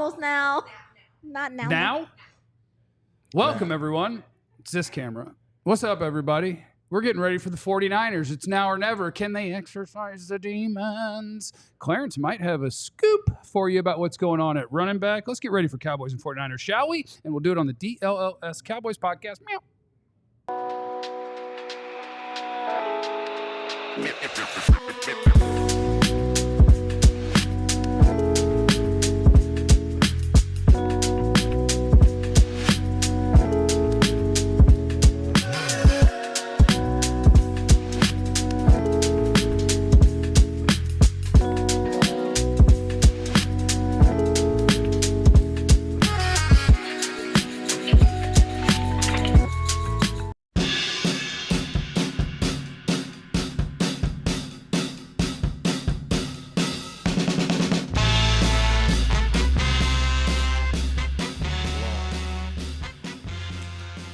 almost now. Not now. Now? Welcome, everyone. It's this camera. What's up, everybody? We're getting ready for the 49ers. It's now or never. Can they exorcise the demons? Clarence might have a scoop for you about what's going on at running back. Let's get ready for Cowboys and 49ers, shall we? And we'll do it on the DLLS Cowboys Podcast. Meow.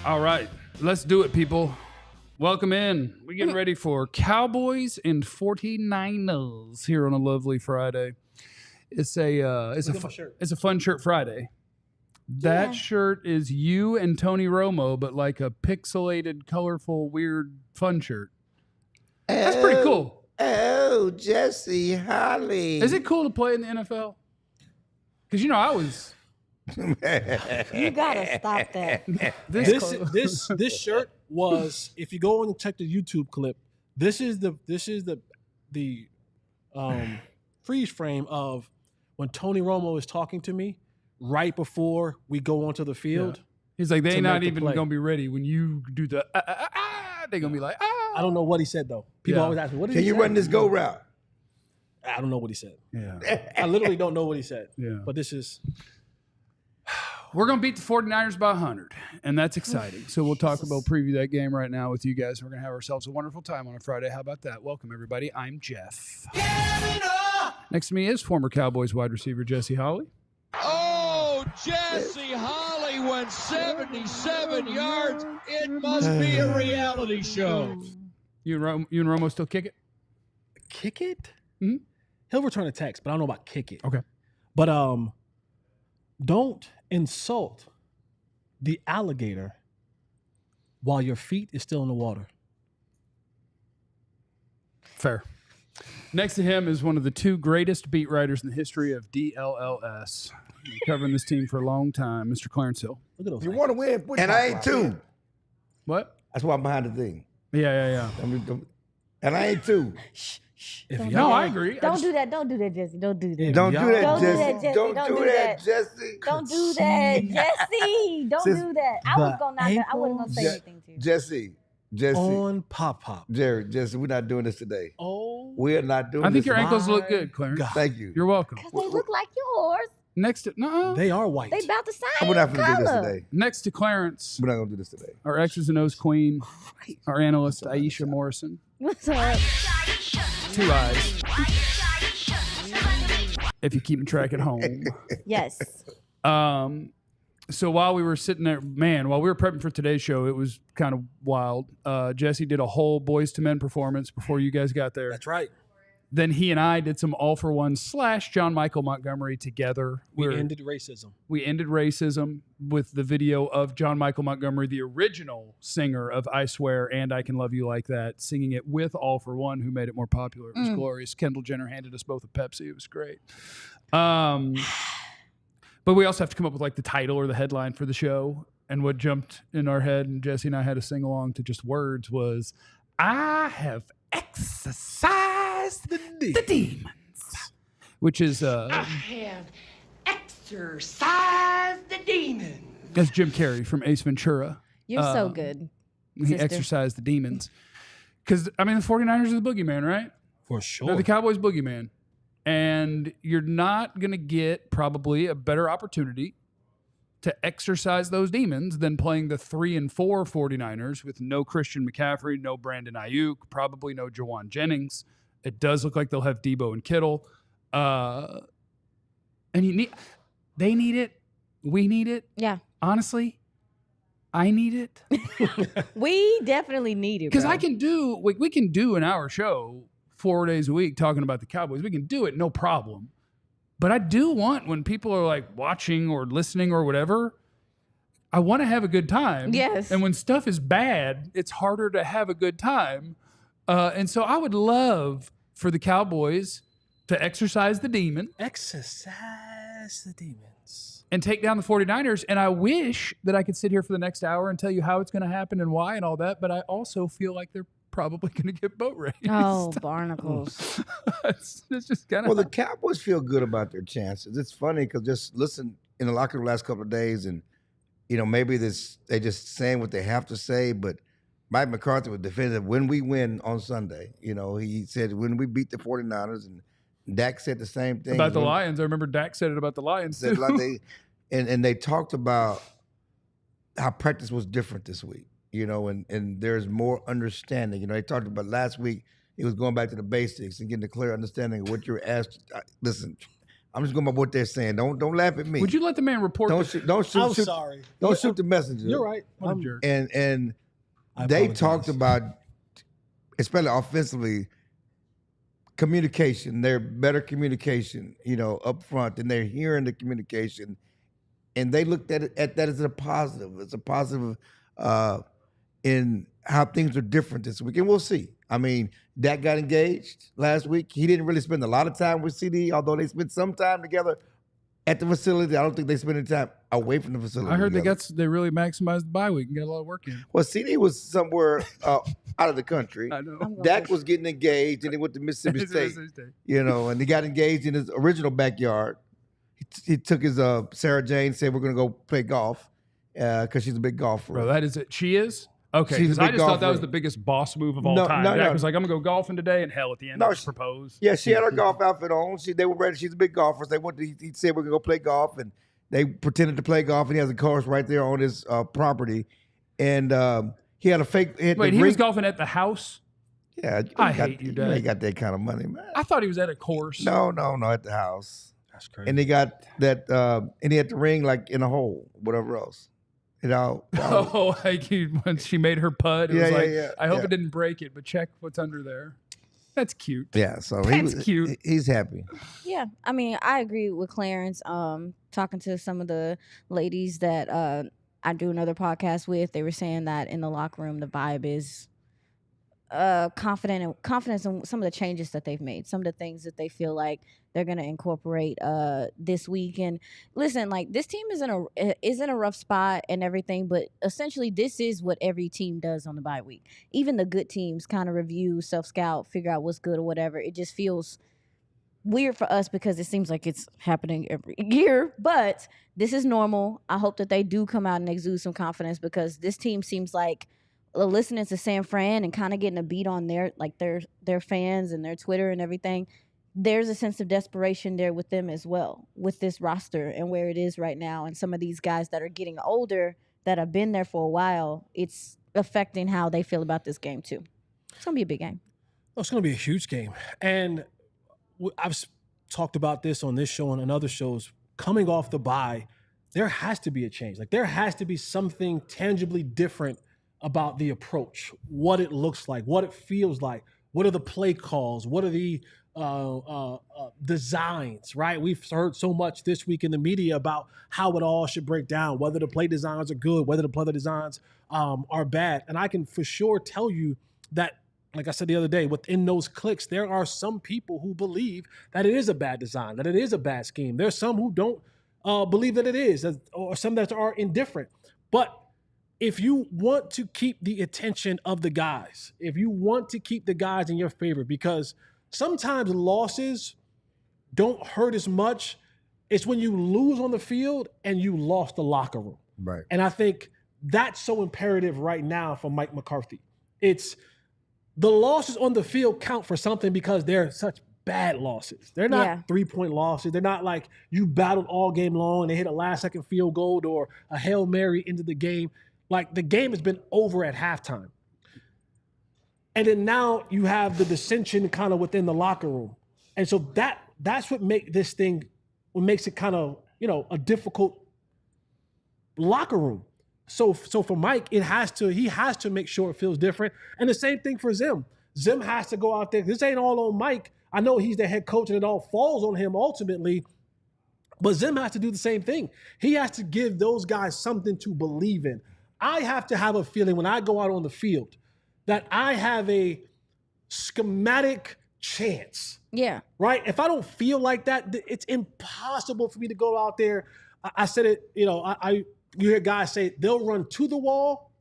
All right, let's do it, people. Welcome in. We're getting ready for Cowboys and 49ers here on a lovely Friday. It's a fun shirt Friday. That shirt is you and Tony Romo, but like a pixelated, colorful, weird, fun shirt. That's pretty cool. Oh, Jesse Holly. Is it cool to play in the NFL? Because I was. You gotta stop that. This shirt was, if you go and check the YouTube clip, this is the freeze frame of when Tony Romo is talking to me right before we go onto the field. Yeah. He's like, they're not even gonna be ready when you do the they're gonna be like, I don't know what he said though. People always ask me, what did he say? Can you run this go route? I don't know what he said. Yeah. I literally don't know what he said. Yeah. But this is. We're going to beat the 49ers by 100, and that's exciting. So we'll preview that game right now with you guys. We're going to have ourselves a wonderful time on a Friday. How about that? Welcome, everybody. I'm Jeff. Next to me is former Cowboys wide receiver Jesse Holly. Oh, Jesse Holly went 77 yards. It must be a reality show. You and Romo still kick it? Kick it? Mm-hmm. He'll return a text, but I don't know about kick it. Okay. But don't insult the alligator while your feet is still in the water. Fair. Next to him is one of the two greatest beat writers in the history of DLLS. Been covering this team for a long time, Mr. Clarence Hill. Look at those. You want to win, and I ain't too. What? That's why I'm behind the thing. Yeah. And I ain't too. I agree. Don't do that, Jesse. Don't do that. Don't do that, Don't do Jesse. that, Jesse. Don't do that, Jesse. Don't do that, Jesse. Don't do that. I was gonna not. I wasn't gonna say anything to you. Jesse. On pop. Jared, Jesse, we're not doing this today. Oh. We're not doing this. I think your ankles look good, Clarence. God. Thank you. You're welcome. Because they look like yours. Next to They are white. They about the same We're not going to do this color. today. Next to Clarence, We're not going to do this today. our X's and O's queen, our analyst Aisha Morrison. What's up? 2 eyes. If you're keeping track at home. Yes. So while we were sitting there, while we were prepping for today's show, it was kind of wild. Jesse did a whole Boys to Men performance before you guys got there. That's right. Then he and I did some All for One / John Michael Montgomery together. We ended racism. We ended racism with the video of John Michael Montgomery, the original singer of I Swear and I Can Love You Like That, singing it with All for One, who made it more popular. It was glorious. Kendall Jenner handed us both a Pepsi. It was great. But we also have to come up with like the title or the headline for the show. And what jumped in our head, and Jesse and I had to sing along to just words, was, I have exorcised the demons. Which is... I have exorcised the demons. That's Jim Carrey from Ace Ventura. You're so good. He sister. exorcised the demons. Because, the 49ers are the boogeyman, right? For sure. They're the Cowboys boogeyman. And you're not going to get probably a better opportunity to exorcise those demons than playing the 3-4 49ers with no Christian McCaffrey, no Brandon Ayuk, probably no Jawan Jennings. It does look like they'll have Debo and Kittle. And they need it. We need it. Yeah. Honestly, I need it. We definitely need it. Because we can do an hour show 4 days a week talking about the Cowboys. We can do it, no problem. But I do want, when people are like watching or listening or whatever, I want to have a good time. Yes. And when stuff is bad, it's harder to have a good time. And so I would love for the Cowboys to exorcise the demon. Exercise the demons. And take down the 49ers. And I wish that I could sit here for the next hour and tell you how it's going to happen and why and all that. But I also feel like they're probably going to get boat raced. Oh, barnacles. it's just kind of. Well, the Cowboys feel good about their chances. It's funny because just listen in the locker room the last couple of days, and maybe they just saying what they have to say. But Mike McCarthy was definitive when we win on Sunday. He said when we beat the 49ers, and Dak said the same thing about the Lions. I remember Dak said it about the Lions too. Like and they talked about how practice was different this week. And there's more understanding. They talked about last week, it was going back to the basics and getting a clear understanding of what you're asked. Listen, I'm just going by what they're saying. Don't laugh at me. Would you let the man report? Don't shoot. I'm sorry. Don't shoot the messenger. You're right. What a jerk. And I they apologize. talked about, especially offensively, communication. Their better communication, up front, and they're hearing the communication, and they looked at that as a positive. It's a positive in how things are different this week, and we'll see. I mean, Dak got engaged last week. He didn't really spend a lot of time with CD, although they spent some time together at the facility. I don't think they spent any time away from the facility. I heard together. they really maximized the bye week and got a lot of work in. Well, CD was somewhere out of the country. I know. Dak was getting engaged, and he went to Mississippi State. And he got engaged in his original backyard. He took his Sarah Jane, said, we're going to go play golf because she's a big golfer. Bro, that is it. She is? Okay, She's a because I big just thought that golfer. was the biggest boss move of all No, time. no, Dak no. was like, I'm going to go golfing today, and hell, at the end, No, I proposed. Yeah, she had her golf outfit on. They were ready. She's a big golfer. So he said, we're going to go play golf. And they pretended to play golf, and he has a course right there on his property. And he had a fake. Wait, he was golfing at the house? Yeah. I hate you, Dad. You ain't got that kind of money, man. I thought he was at a course. No, at the house. That's crazy. And he got that, and he had the ring like in a hole, whatever else. Oh, like when she made her putt, it was like, I hope yeah. it didn't break it, but check what's under there. That's cute. Yeah, so That's cute. He's happy. Yeah, I mean, I agree with Clarence. Talking to some of the ladies that I do another podcast with, they were saying that in the locker room, the vibe is confidence in some of the changes that they've made, some of the things that they feel like they're going to incorporate this week. And listen, like, this team is in a rough spot and everything, but essentially this is what every team does on the bye week. Even the good teams kind of review, self-scout, figure out what's good or whatever. It just feels weird for us because it seems like it's happening every year, but this is normal. I hope that they do come out and exude some confidence, because this team seems like, listening to San Fran and kind of getting a beat on their fans and their Twitter and everything, there's a sense of desperation there with them as well, with this roster and where it is right now. And some of these guys that are getting older, that have been there for a while, it's affecting how they feel about this game too. It's going to be a big game. Oh, it's going to be a huge game. And I've talked about this on this show and on other shows. Coming off the bye, there has to be a change. Like, there has to be something tangibly different about the approach, what it looks like, what it feels like, what are the play calls, what are the designs, right? We've heard so much this week in the media about how it all should break down, whether the play designs are good, whether the play designs are bad. And I can for sure tell you that, like I said the other day, within those clicks, there are some people who believe that it is a bad design, that it is a bad scheme. There's some who don't believe that it is, or some that are indifferent. But if you want to keep the attention of the guys, if you want to keep the guys in your favor, because sometimes losses don't hurt as much, it's when you lose on the field and you lost the locker room. Right. And I think that's so imperative right now for Mike McCarthy. It's the losses on the field count for something because they're such bad losses. They're not 3-point losses. They're not like you battled all game long and they hit a last-second field goal or a Hail Mary into the game. Like, the game has been over at halftime. And then now you have the dissension kind of within the locker room. And so that's what makes it kind of, a difficult locker room. So for Mike, he has to make sure it feels different. And the same thing for Zim. Zim has to go out there. This ain't all on Mike. I know he's the head coach and it all falls on him ultimately, But Zim has to do the same thing. He has to give those guys something to believe in. I have to have a feeling when I go out on the field that I have a schematic chance. Yeah. Right? If I don't feel like that, it's impossible for me to go out there. I said it, you hear guys say they'll run to the wall,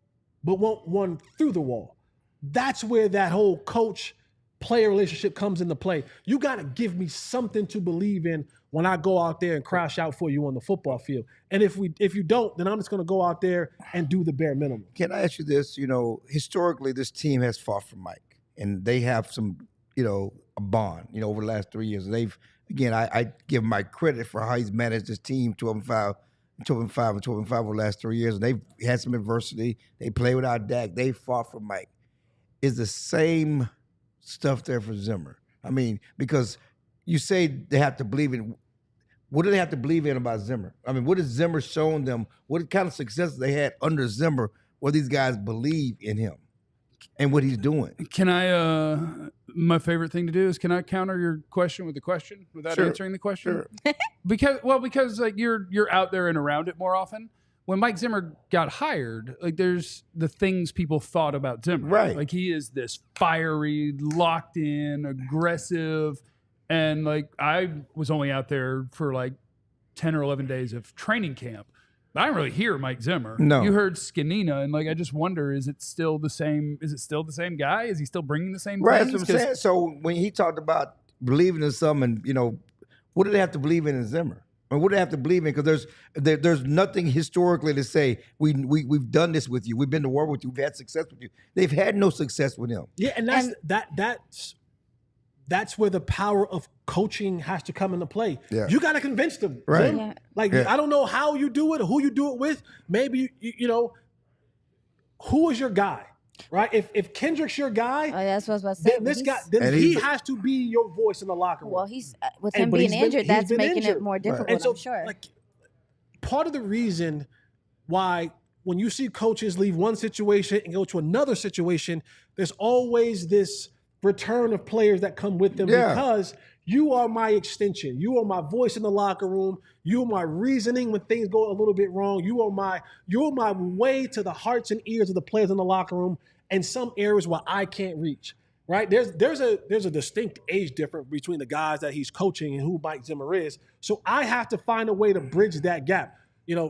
but won't run through the wall. That's where that whole coach-player relationship comes into play. You got to give me something to believe in when I go out there and crash out for you on the football field. And if you don't, then I'm just going to go out there and do the bare minimum. Can I ask you this? Historically, this team has fought for Mike, and they have some, a bond, over the last 3 years. They've, again, I give Mike credit for how he's managed this team 12-5 over the last 3 years. And they've had some adversity. They play without Dak. They fought for Mike. Is the same stuff there for Zimmer? I mean, because you say they have to believe in. What do they have to believe in about Zimmer? I mean, what has Zimmer shown them? What kind of success they had under Zimmer where these guys believe in him and what he's doing? Can I, my favorite thing to do is, can I counter your question with a question without answering the question? Sure. because like you're out there and around it more often. When Mike Zimmer got hired, like there's the things people thought about Zimmer. Right. Like he is this fiery, locked in, aggressive. And like I was only out there for like 10 or 11 days of training camp. I didn't really hear Mike Zimmer. No. You heard Skinina, and like I just wonder, is it still the same guy? Is he still bringing the same right, things? That's what I'm saying. So when he talked about believing in something, what do they have to believe in Zimmer? I mean, what do they have to believe in? Because there's nothing historically to say we've done this with you. We've been to war with you. We've had success with you. They've had no success with him. Yeah, and that's where the power of coaching has to come into play. Yeah. You got to convince them. Right. Yeah. I don't know how you do it or who you do it with. Maybe, who is your guy? Right? If Kendrick's your guy, that's what I was about to say. then this guy, then he has to be your voice in the locker room. Well, he's with him being injured, that's making it more difficult. And so, I'm sure. like, part of the reason why when you see coaches leave one situation and go to another situation, there's always this return of players that come with them because you are my extension. You are my voice in the locker room. You are my reasoning when things go a little bit wrong. You're my way to the hearts and ears of the players in the locker room and some areas where I can't reach. Right? There's a distinct age difference between the guys that he's coaching and who Mike Zimmer is. So I have to find a way to bridge that gap.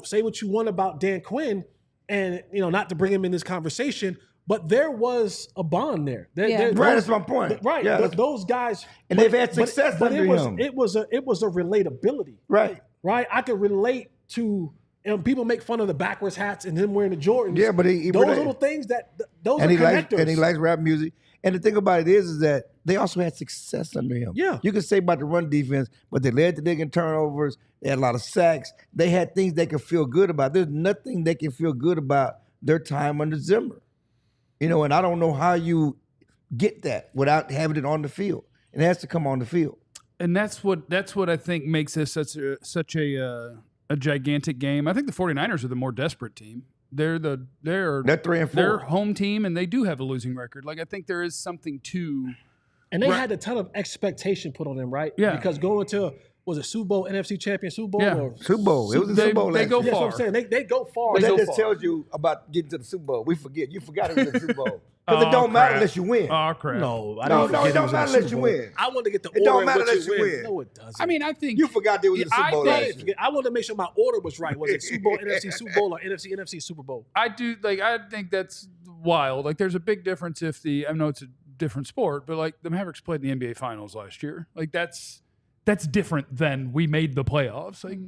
Say what you want about Dan Quinn and not to bring him in this conversation, but there was a bond there. Right, that's my point. Right, yeah, those guys, and they've had success under him. It was a relatability. Right. I could relate to. People make fun of the backwards hats and him wearing the Jordans. Yeah, but those little things those are connectors. And he likes rap music. And the thing about it is that they also had success under him. Yeah. You can say about the run defense, but they led to digging turnovers. They had a lot of sacks. They had things they could feel good about. There's nothing they can feel good about their time under Zimmer. And I don't know how you get that without having it on the field. It has to come on the field. And that's what I think makes this such a gigantic game. I think the 49ers are the more desperate team. They're 3-4. They're home team, and they do have a losing record. Like I think there is something to. And they had a ton of expectation put on them, right? Yeah. Because going to was it Super Bowl, NFC champion Super Bowl? Yeah. Or Super Bowl. It was a Super Bowl. They go last year. far. That's what I'm saying. They go far. But that go just far. tells you about getting to the Super Bowl. We forget. You forgot it was the Super Bowl. Because it don't matter unless you win. Oh, crap. No, it don't matter unless you win. I want to get the It order. don't matter in which unless you win. No, it doesn't. I mean, I think You forgot there was a Super Bowl last year. I wanted to make sure my order was right. Was it Super Bowl, NFC Super Bowl, or NFC Super Bowl? I think that's wild. Like there's a big difference I know it's a different sport, but like the Mavericks played in the NBA Finals last year. Like that's different than we made the playoffs. Like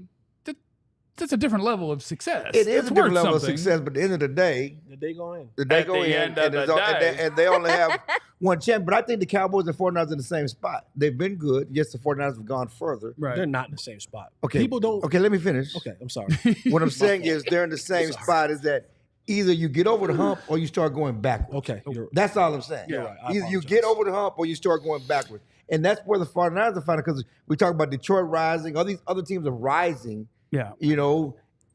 that's a different level of success. It is It's a different worth level something. of success, but at the end of the day, Did they go in? they At go the in end of the day. and they only have one champion. But I think the Cowboys and 49ers are in the same spot. They've been good. Yes, the 49ers have gone further. Right. They're not in the same spot. Okay. People don't. Okay, let me finish. Okay, I'm sorry. What I'm saying is they're in the same spot is that either you get over the hump or you start going backwards. Okay, That's all I'm saying. You're right. I Either you apologize. get over the hump or you start going backwards. And that's where the 49ers are finding, because we talk about Detroit rising, all these other teams are rising, Yeah.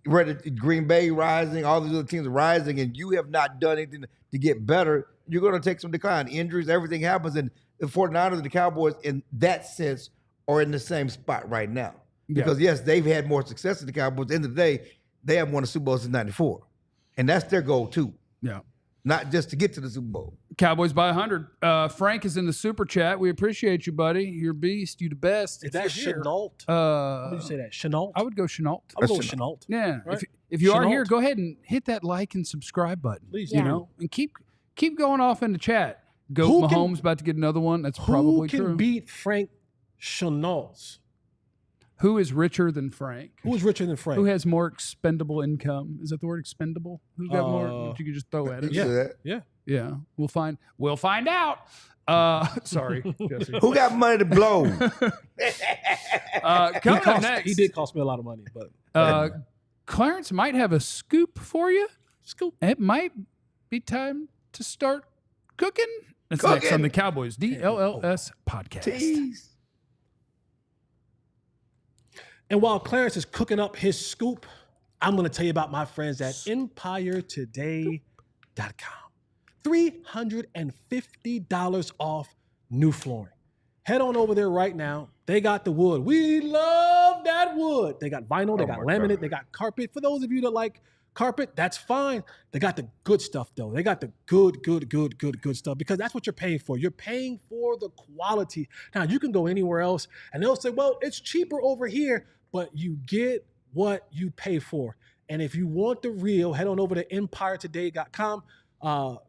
Green Bay rising, all these other teams are rising, and you have not done anything to get better. You're going to take some decline. Injuries, everything happens, and the 49ers and the Cowboys, in that sense, are in the same spot right now. Because yes, they've had more success than the Cowboys. At the end of the day, they haven't won a Super Bowl since '94, and that's their goal too. Yeah. Not just to get to the Super Bowl. Cowboys by 100. Frank is in the super chat. We appreciate you, buddy. You're a beast. You the best. Is that Chenault? How do you say that? Chenault? I would go Chenault. I would go with Chenault. Yeah. Right? If you are Chenault. here, go ahead and hit that like and subscribe button. Please You do. know, and keep going off in the chat. Goat Mahomes about to get another one. That's probably Who can true. beat Frank Chenault? Who is richer than Frank? Who is richer than Frank? Who has more expendable income? Is that the word expendable? Who's got more that you could just throw at it? Yeah. Yeah. We'll find out. Sorry, Jesse. Who got money to blow? Coming up next. He did cost me a lot of money, but Clarence might have a scoop for you. scoop. It might be time to start cooking. That's next on the Cowboys DLLS podcast. Tease. And while Clarence is cooking up his scoop, I'm going to tell you about my friends at EmpireToday.com. $350 off new flooring. Head on over there right now. They got the wood. We love that wood. They got vinyl, they got laminate, they got carpet. For those of you that like carpet, that's fine. They got the good stuff though. They got the good stuff because that's what you're paying for. You're paying for the quality. Now you can go anywhere else and they'll say, well, it's cheaper over here, but you get what you pay for. And if you want the real, head on over to EmpireToday.com.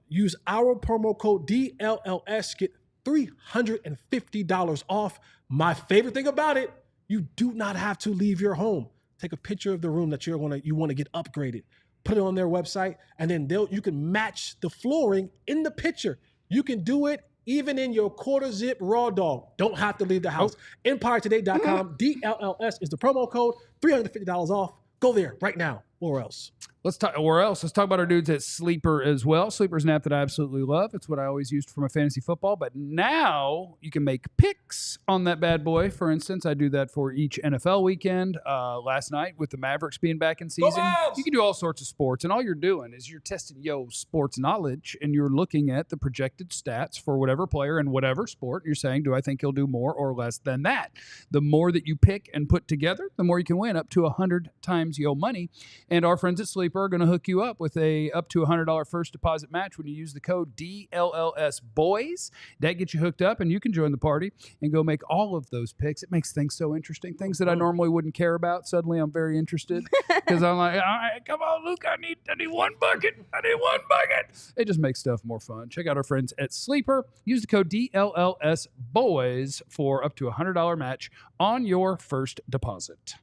Use our promo code DLLS. Get $350 off. My favorite thing about it, you do not have to leave your home. Take a picture of the room that you want to get upgraded. Put it on their website, and then you can match the flooring in the picture. You can do it even in your quarter zip raw dog. Don't have to leave the house. EmpireToday.com. DLLS is the promo code. $350 off. Go there right now, or else. Let's talk about our dudes at Sleeper as well. Sleeper's an app that I absolutely love. It's what I always used for my fantasy football. But now you can make picks on that bad boy. For instance, I do that for each NFL weekend. Last night with the Mavericks being back in season, you can do all sorts of sports. And all you're doing is you're testing sports knowledge, and you're looking at the projected stats for whatever player in whatever sport. You're saying, do I think he'll do more or less than that? The more that you pick and put together, the more you can win, up to 100 times your money. And our friends at Sleeper are going to hook you up with a up to $100 first deposit match when you use the code DLLS Boys. That gets you hooked up, and you can join the party and go make all of those picks. It makes things so interesting. Things that I normally wouldn't care about. Suddenly, I'm very interested because I'm like, all right, come on, Luke, I need one bucket. I need one bucket. It just makes stuff more fun. Check out our friends at Sleeper. Use the code DLLS Boys for up to $100 match on your first deposit.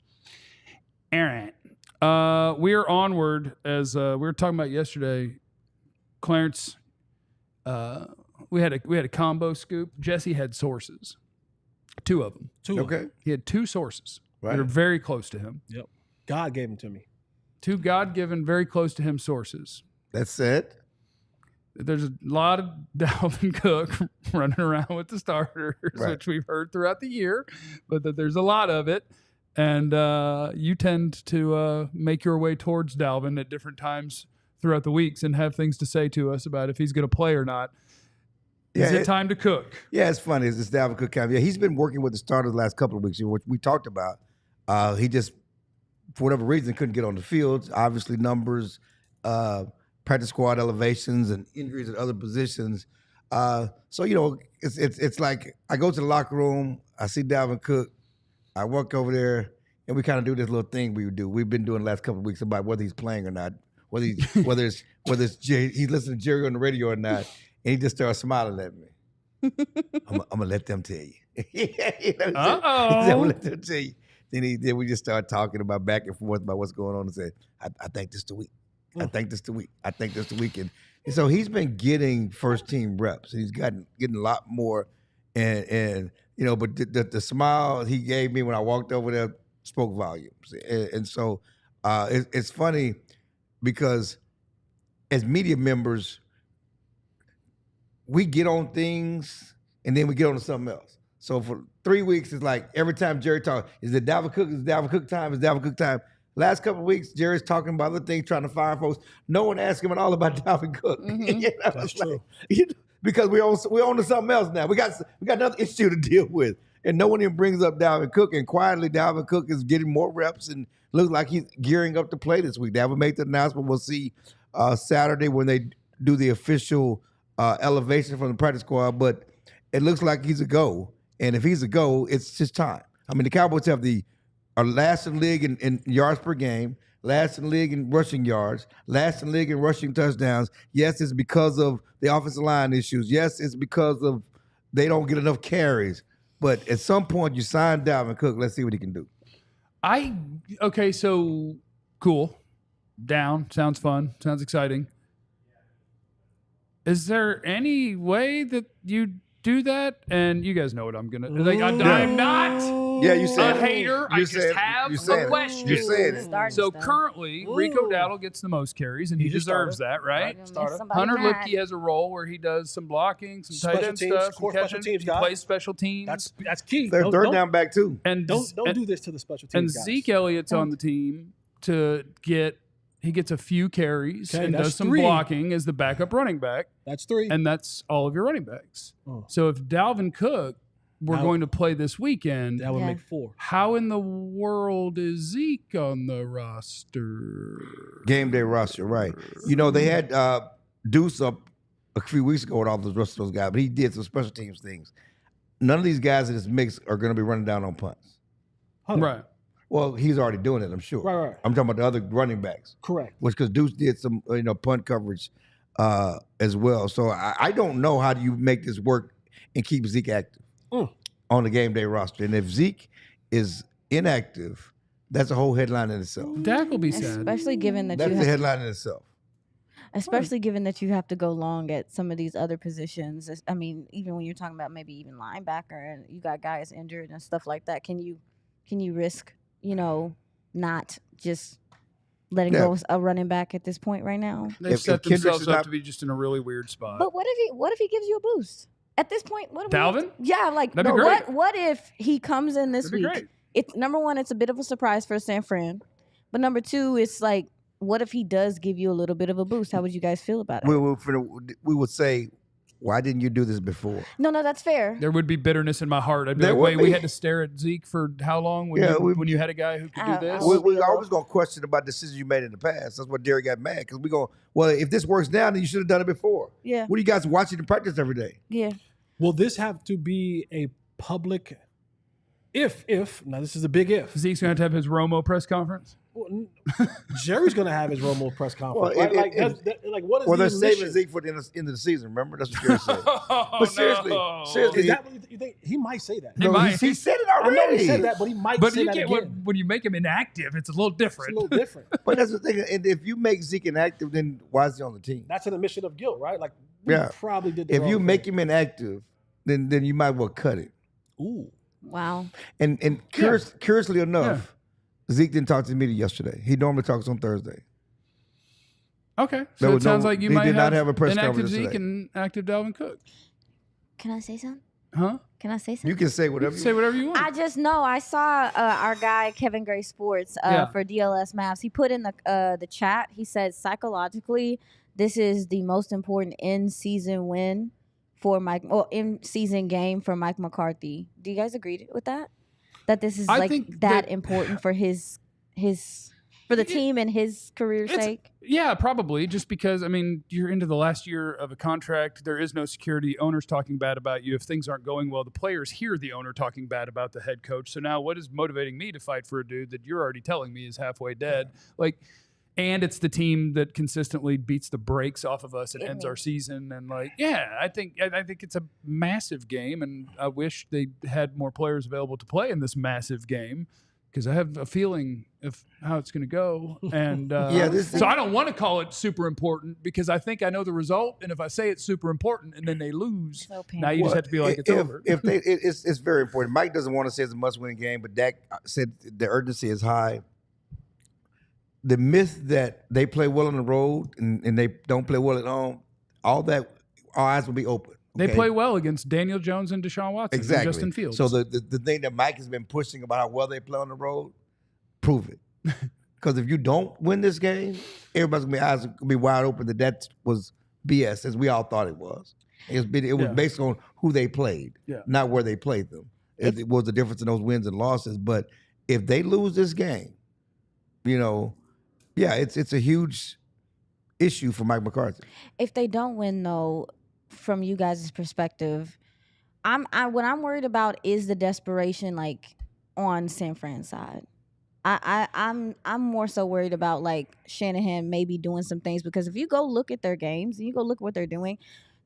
Aaron. We are onward as we were talking about yesterday. Clarence, we had a combo scoop. Jesse had sources, 2 of them. Okay. He had 2 sources Right. that are very close to him. Yep. God gave them to me. 2 God-given, very close to him sources. That's it. There's a lot of Dalvin Cook running around with the starters, Right. which we've heard throughout the year, but that there's a lot of it. And you tend to make your way towards Dalvin at different times throughout the weeks and have things to say to us about if he's going to play or not. Is it time to cook? Yeah, it's funny. It's Dalvin Cook. Yeah, he's been working with the starters the last couple of weeks, which we talked about. He just, for whatever reason, couldn't get on the field. Obviously, numbers, practice squad elevations, and injuries at other positions. So, it's like I go to the locker room, I see Dalvin Cook, I walk over there, and we kind of do this little thing we do. We've been doing the last couple of weeks about whether he's playing or not, whether it's Jerry, he's listening to Jerry on the radio or not, and he just starts smiling at me. I'm gonna let them tell you. You know what I'm saying? He said, I'm gonna let them tell you. Then we just start talking about back and forth about what's going on and said, I think this the week. I think this the week. I think this the weekend. And so he's been getting first team reps. He's getting a lot more, and but the smile he gave me when I walked over there spoke volumes. And so it's funny because as media members, we get on things and then we get on to something else. So for 3 weeks, it's like every time Jerry talks, is it Dalvin Cook? Is it Dalvin Cook time? Is it Dalvin Cook time? Last couple of weeks, Jerry's talking about other things, trying to fire folks. No one asked him at all about Dalvin Cook. Mm-hmm. That's true. Because we're on to something else now. We got another issue to deal with. and no one even brings up Dalvin Cook. And quietly, Dalvin Cook is getting more reps and looks like he's gearing up to play this week. They haven't made the announcement. We'll see Saturday when they do the official elevation from the practice squad. But it looks like he's a go. And if he's a go, it's just time. I mean, the Cowboys have are last in the league in yards per game, last in the league in rushing yards, last in the league in rushing touchdowns. Yes, it's because of the offensive line issues. Yes, it's because of they don't get enough carries. But at some point, you sign Dalvin Cook. Let's see what he can do. Okay, so cool. Down. Sounds fun. Sounds exciting. Is there any way that you do that? And you guys know what I'm gonna like. I'm not. Yeah, you said a hater. I just have a question. You're saying it. So currently, Rico Dowdle gets the most carries, and he deserves that, right? Hunter Lipke has a role where he does some blocking, some tight end stuff, some catching. He plays special teams. That's key. They're third down back too. And don't do this to the special teams. And guys. Zeke Elliott's on the team to get. He gets a few carries and does some 3. blocking as the backup running back. That's 3. And that's all of your running backs. Oh. So if Dalvin Cook were going to play this weekend, that would make 4. How in the world is Zeke on the roster? Game day roster, right. You know, they had Deuce up a few weeks ago with all those rest of those guys, but he did some special teams things. None of these guys in this mix are going to be running down on punts. Right. Well, he's already doing it, I'm sure. Right. I'm talking about the other running backs. Correct. Which because Deuce did some punt coverage as well. So I don't know how do you make this work and keep Zeke active on the game day roster. And if Zeke is inactive, that's a whole headline in itself. Dak will be sad. Especially given that that's a headline in itself. Especially given that you have to go long at some of these other positions. I mean, even when you're talking about maybe even linebacker and you got guys injured and stuff like that, can you risk, not just letting go a running back at this point right now? They've set themselves up to be just in a really weird spot. But what if he gives you a boost? At this point, what do Dalvin? Yeah, like that'd be great. What if he comes in this week? Great. It's number one, it's a bit of a surprise for San Fran. But number two, it's like, what if he does give you a little bit of a boost? How would you guys feel about it? We would say, why didn't you do this before? No, that's fair. There would be bitterness in my heart. I'd be like, wait, we had to stare at Zeke for how long when you had a guy who could do this? We're always going to question about decisions you made in the past. That's what Derek got mad because we go, well, if this works now, then you should have done it before. Yeah. What are you guys watching in practice every day? Yeah. Will this have to be a public if now this is a big if. Zeke's going to have his Romo press conference? Well, Jerry's going to have his Romo press conference. Well, right? What is they're the saving Zeke for the end of the season. Remember, that's what Jerry said. But seriously, is that what you think? He might say that. He said it already. I know he said that, but he might say that again. When you make him inactive, it's a little different. It's a little different. But that's the thing. And if you make Zeke inactive, then why is he on the team? That's an admission of guilt, right? Like we probably did. If you make him inactive, then you might well cut it. Ooh. Wow. And curiously enough, Zeke didn't talk to the media yesterday. He normally talks on Thursday. Okay. So it sounds like you might not have a press inactive conference Zeke today. and active Dalvin Cook. Can I say something? Huh? Can I say something? You can say whatever you want. I just know I saw our guy Kevin Gray Sports for DLS Maps. He put in the chat. He said psychologically, this is the most important in-season win for in-season game for Mike McCarthy. Do you guys agree with that? That this is important for for the team and his career's sake? Yeah, probably. Just because, I mean, you're into the last year of a contract. There is no security. Owner's talking bad about you. If things aren't going well, the players hear the owner talking bad about the head coach. So now what is motivating me to fight for a dude that you're already telling me is halfway dead? And it's the team that consistently beats the brakes off of us and ends our season. And I think it's a massive game, and I wish they had more players available to play in this massive game because I have a feeling of how it's going to go. And so I don't want to call it super important because I think I know the result. And if I say it's super important and then they lose, now you just have to be like, it's over. It's very important. Mike doesn't want to say it's a must-win game, but Dak said the urgency is high. The myth that they play well on the road and they don't play well at home, all that, our eyes will be open. Okay? They play well against Daniel Jones and Deshaun Watson and Justin Fields. So the thing that Mike has been pushing about how well they play on the road, prove it. Because if you don't win this game, everybody's eyes going to be wide open that was BS, as we all thought it was. It was based on who they played, not where they played them. It was the difference in those wins and losses. But if they lose this game, it's a huge issue for Mike McCarthy. If they don't win, though, from you guys' perspective, what I'm worried about is the desperation, like, on San Fran's side. I'm more so worried about, like, Shanahan maybe doing some things, because if you go look at their games and you go look at what they're doing,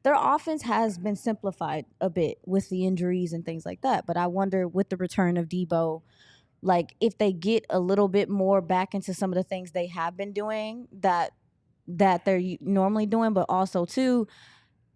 their offense has been simplified a bit with the injuries and things like that. But I wonder, with the return of Debo, like, if they get a little bit more back into some of the things they have been doing that they're normally doing, but also too,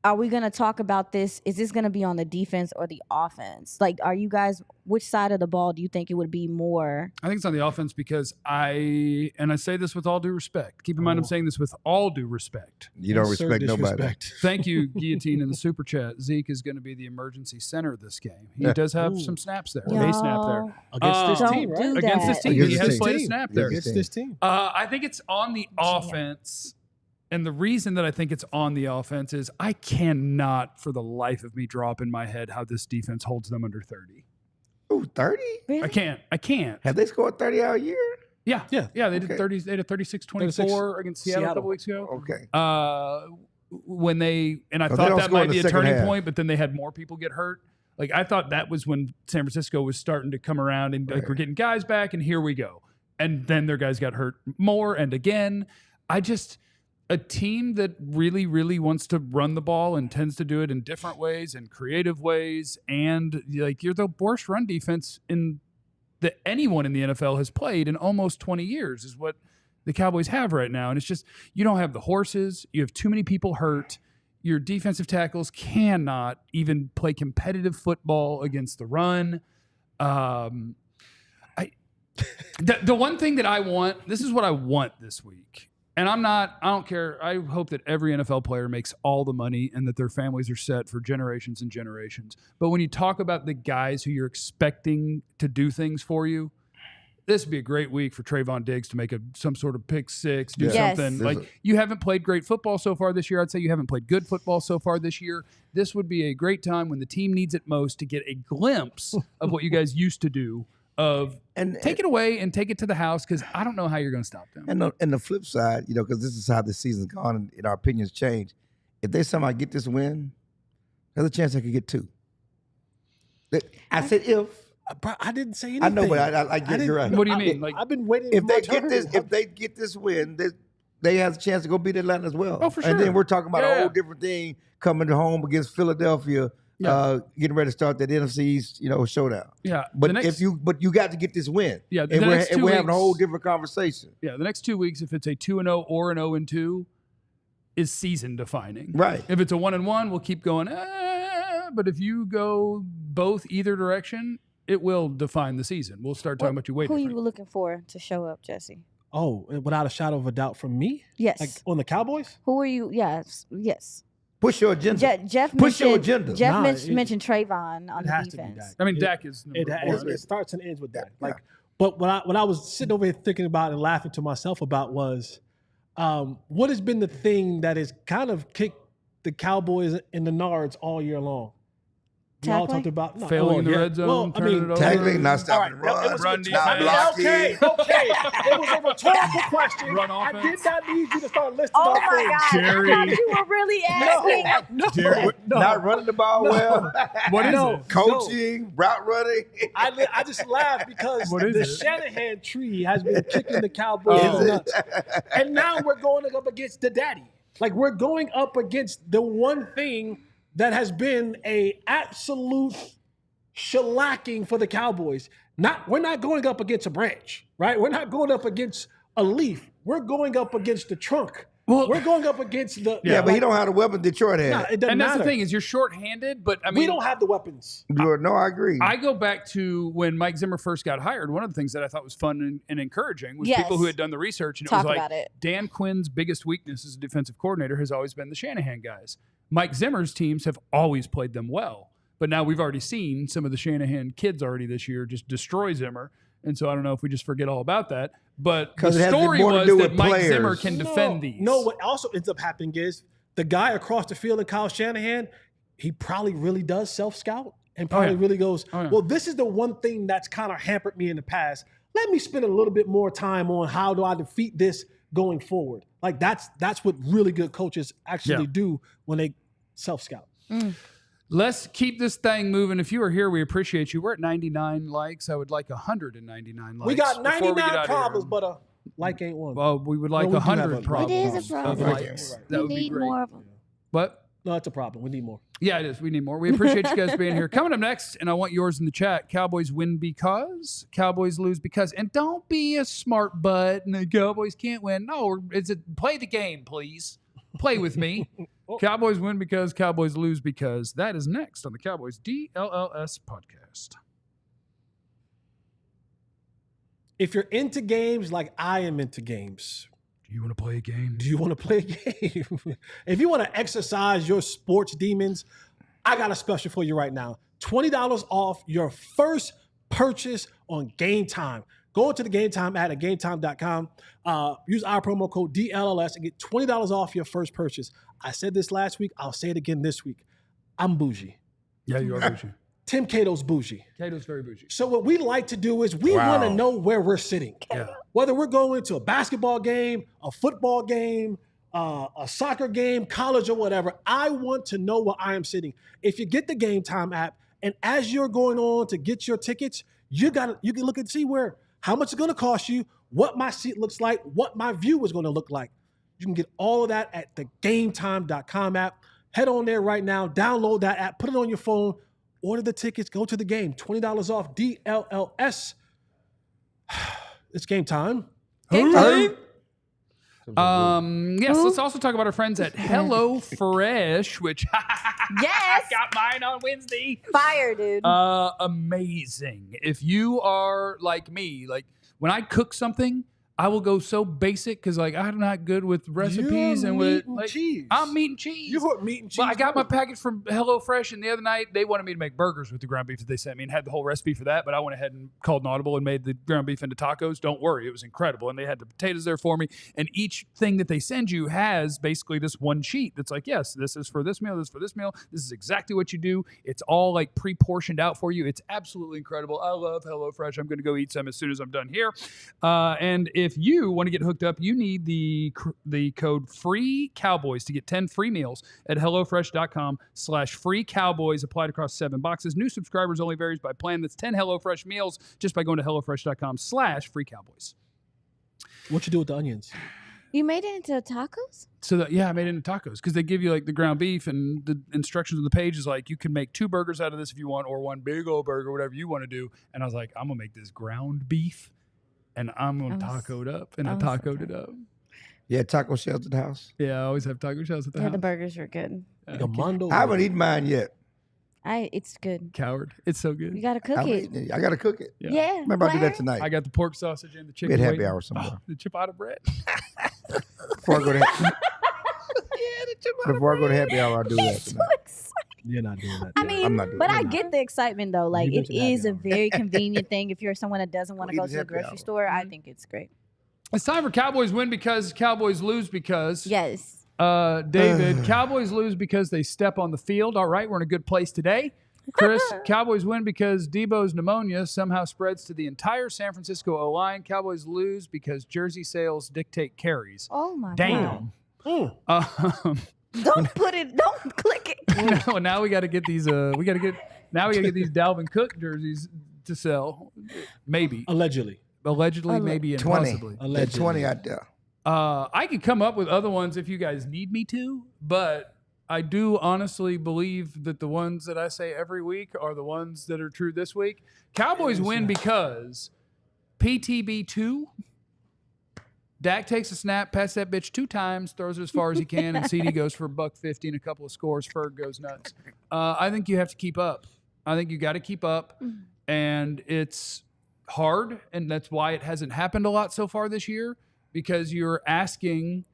are we going to talk about this? Is this going to be on the defense or the offense? Like, are you guys, which side of the ball do you think it would be more? I think it's on the offense, because I say this with all due respect. Keep in mind, I'm saying this with all due respect. You don't respect nobody. Thank you, Guillotine, in the super chat. Zeke is going to be the emergency center this game. He does have some snaps there. A snap there. Against this team, right? Against this team. He has played a snap there. Against this team. I think it's on the offense. And the reason that I think it's on the offense is I cannot, for the life of me, drop in my head how this defense holds them under 30. Ooh, 30? Really? I can't. Have they scored 30 all year? Yeah. They did 30. They had a 36-24 against Seattle a couple weeks ago. Okay. When they thought that might be a turning point, but then they had more people get hurt. Like, I thought that was when San Francisco was starting to come around and like, we're getting guys back, and here we go. And then their guys got hurt more and again. A team that really, really wants to run the ball and tends to do it in different ways and creative ways, and like, you're the worst run defense that anyone in the NFL has played in almost 20 years is what the Cowboys have right now. And it's just, you don't have the horses. You have too many people hurt. Your defensive tackles cannot even play competitive football against the run. The one thing that I want, this is what I want this week. And I don't care. I hope that every NFL player makes all the money and that their families are set for generations and generations. But when you talk about the guys who you're expecting to do things for you, this would be a great week for Trayvon Diggs to make some sort of pick six, do something. Like, you haven't played great football so far this year. I'd say you haven't played good football so far this year. This would be a great time when the team needs it most to get a glimpse of what you guys used to do. Take it away and take it to the house, because I don't know how you're going to stop them. And the flip side, because this is how the season's gone and our opinions change. If they somehow get this win, there's a chance they could get 2. I said if. Bro, I didn't say anything. I know, but I get you're right. What do you mean? Like, I've been waiting. If they get this win, they have a chance to go beat Atlanta as well. Oh, for sure. And then we're talking about a whole different thing coming home against Philadelphia. Getting ready to start that NFC East, showdown. Yeah, but you got to get this win. Yeah, and we're having a whole different conversation. Yeah, the next 2 weeks, if it's a 2-0 or an 0-2, is season defining. Right. If it's a 1-1, we'll keep going. But if you go either direction, it will define the season. We'll start talking about you way different. Who you looking for to show up, Jesse? Oh, without a shadow of a doubt, from me. Yes. Like, on the Cowboys. Who are you? Yes. Push your agenda. Jeff Push your agenda. Jeff mentioned Trayvon on the defense. I mean, Dak is it starts and ends with Dak. But what I was sitting over here thinking about and laughing to myself about was, what has been the thing that has kind of kicked the Cowboys in the nards all year long? We all talked about failing in the red zone. Tackling, not stopping run defense. not blocking. Okay. It was a rhetorical question. Run offense. I did not need you to start listing Oh off my things. God! Jerry. I thought you were really asking. Not running the ball well. What is it? Coaching, route running. I just laughed because the Shanahan tree has been kicking the Cowboys nuts. And now we're going up against the daddy. Like, we're going up against the one thing that has been a absolute shellacking for the Cowboys. We're not going up against a branch, right? We're not going up against a leaf. We're going up against the trunk. Well, we're going up against the... but he don't have the weapon Detroit has. Nah, it doesn't and that's matter. the thing, is you're shorthanded, but I mean... we don't have the weapons. No, I agree. I go back to when Mike Zimmer first got hired. One of the things that I thought was fun and encouraging was people who had done the research. And Talk it was about like, it. Dan Quinn's biggest weakness as a defensive coordinator has always been the Shanahan guys. Mike Zimmer's teams have always played them well. But now we've already seen some of the Shanahan kids already this year just destroy Zimmer. And so I don't know if we just forget all about that. But the story was that Mike Zimmer can defend these. No, what also ends up happening is the guy across the field in Kyle Shanahan, he probably really does self-scout. and probably really goes, well, this is the one thing that's kind of hampered me in the past. Let me spend a little bit more time on how do I defeat this going forward. Like that's what really good coaches actually do when they self-scout. Let's keep this thing moving. If you are here, we appreciate you. We're at 99 likes. I would like 199 likes. We got 99 problems, but a like ain't one. Well, we would like 100 problems. It is a problem. Likes. That would we be need great. more of them. What? No, it's a problem. We need more. Yeah, it is. We need more. We appreciate you guys being here. Coming up next, and I want yours in the chat. Cowboys win because, Cowboys lose because, and don't be a smart butt and the Cowboys can't win. No, play the game, please. Play with me. Cowboys win because, Cowboys lose because. That is next on the Cowboys DLLS Podcast. If you're into games like I am into games, do you want to play a game? Do you want to play a game? If you want to exercise your sports demons, I got a special for you right now. $20 off your first purchase on Game Time. Go into the Game Time ad at gametime.com. Use our promo code DLLS and get $20 off your first purchase. I said this last week. I'll say it again this week. I'm bougie. Yeah, you are bougie. Tim Cato's bougie. Cato's very bougie. So what we like to do is we want to know where we're sitting. Yeah. Whether we're going to a basketball game, a football game, a soccer game, college or whatever, I want to know where I am sitting. If you get the Game Time app, and as you're going on to get your tickets, you can look and see how much it's going to cost you, what my seat looks like, what my view is going to look like. You can get all of that at the gametime.com app. Head on there right now, download that app, put it on your phone, order the tickets, go to the game. $20 off DLLS. It's game time. Game time. Yes, let's also talk about our friends at HelloFresh, which yes, got mine on Wednesday. Fire, dude. Amazing. If you are like me, like when I cook something, I will go so basic because like I'm not good with recipes and with like cheese. I'm meat and cheese. You put meat and cheese. Well, I got my package from HelloFresh, and the other night they wanted me to make burgers with the ground beef that they sent me, and had the whole recipe for that. But I went ahead and called an audible and made the ground beef into tacos. Don't worry, it was incredible, and they had the potatoes there for me. And each thing that they send you has basically this one sheet that's like, yes, this is for this meal, this is for this meal. This is exactly what you do. It's all like pre-portioned out for you. It's absolutely incredible. I love HelloFresh. I'm going to go eat some as soon as I'm done here. And if you want to get hooked up, you need the code FREECOWBOYS to get 10 free meals at HelloFresh.com/FreeCowboys applied across 7 boxes. New subscribers only varies by plan. That's 10 HelloFresh meals just by going to HelloFresh.com/FreeCowboys. What you do with the onions? You made it into tacos? So I made it into tacos because they give you like the ground beef, and the instructions on the page is like you can make 2 burgers out of this if you want, or 1 big old burger, whatever you want to do. And I was like, I'm gonna make this ground beef. And I'm going to taco it up. And I tacoed it up. Yeah, taco shells at the house. Yeah, I always have taco shells at the house. The burgers were good. I haven't eaten mine yet. It's good. Coward. It's so good. You got to cook it. I got to cook it. Yeah. Remember, I'll do that tonight. I got the pork sausage and the chicken. We had happy hour somewhere. The ciabatta bread. Before I go to happy hour, I'll do that tonight. You're not doing that. I mean, but I get the excitement though. Like it is a very convenient thing. If you're someone that doesn't want to go to the grocery store, I think it's great. It's time for Cowboys win because, Cowboys lose because. Yes. David, Cowboys lose because they step on the field. All right, we're in a good place today. Chris, Cowboys win because Debo's pneumonia somehow spreads to the entire San Francisco O-line. Cowboys lose because jersey sales dictate carries. Oh my God. Don't click it. No, now we got to get these. We got to get these Dalvin Cook jerseys to sell. Maybe allegedly, maybe, and 20. Possibly. Allegedly. 20 out there. I could come up with other ones if you guys need me to, but I do honestly believe that the ones that I say every week are the ones that are true this week. Cowboys win because PTB2. Dak takes a snap, passes that bitch 2 times, throws it as far as he can, and CD goes for $150 and a couple of scores. Ferg goes nuts. I think you have to keep up. I think you got to keep up, and it's hard, and that's why it hasn't happened a lot so far this year, because you're asking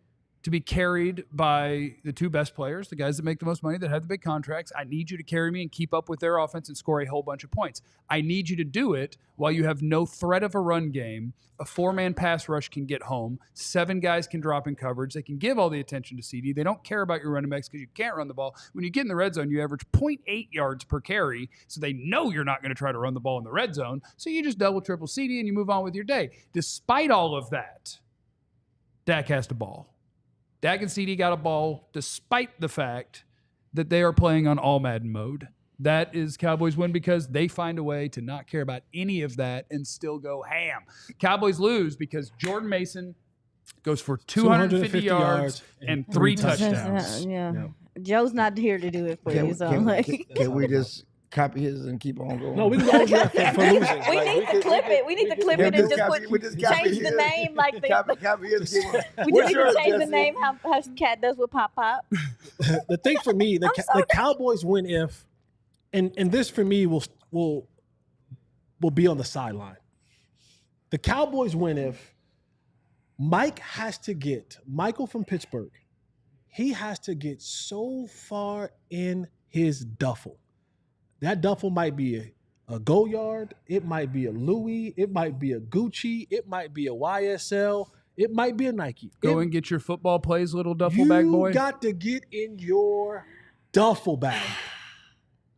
to be carried by the two best players, the guys that make the most money, that have the big contracts. I need you to carry me and keep up with their offense and score a whole bunch of points. I need you to do it while you have no threat of a run game. A 4-man pass rush can get home. 7 guys can drop in coverage. They can give all the attention to CD. They don't care about your running backs because you can't run the ball. When you get in the red zone, you average 0.8 yards per carry, so they know you're not going to try to run the ball in the red zone. So you just double, triple CD and you move on with your day. Despite all of that, Dak has to ball. Dak and CD got a ball despite the fact that they are playing on all Madden mode. That is Cowboys win because they find a way to not care about any of that and still go ham. Cowboys lose because Jordan Mason goes for 250 yards and 3 touchdowns. Yeah. Joe's not here to do it for you. So can we just copy his and keep on going? No, we can go do that for losing. We need to clip it. We need to clip it and just change the name like the. Copy his. We just need to change the name how Cat does with Pop Pop. The thing for me, the Cowboys win if, and this for me will be on the sideline. The Cowboys win if Michael from Pittsburgh, he has to get so far in his duffel. That duffel might be a Goyard, it might be a Louis, it might be a Gucci, it might be a YSL, it might be a Nike. Go and get your football plays, little duffel bag boy. You got to get in your duffel bag.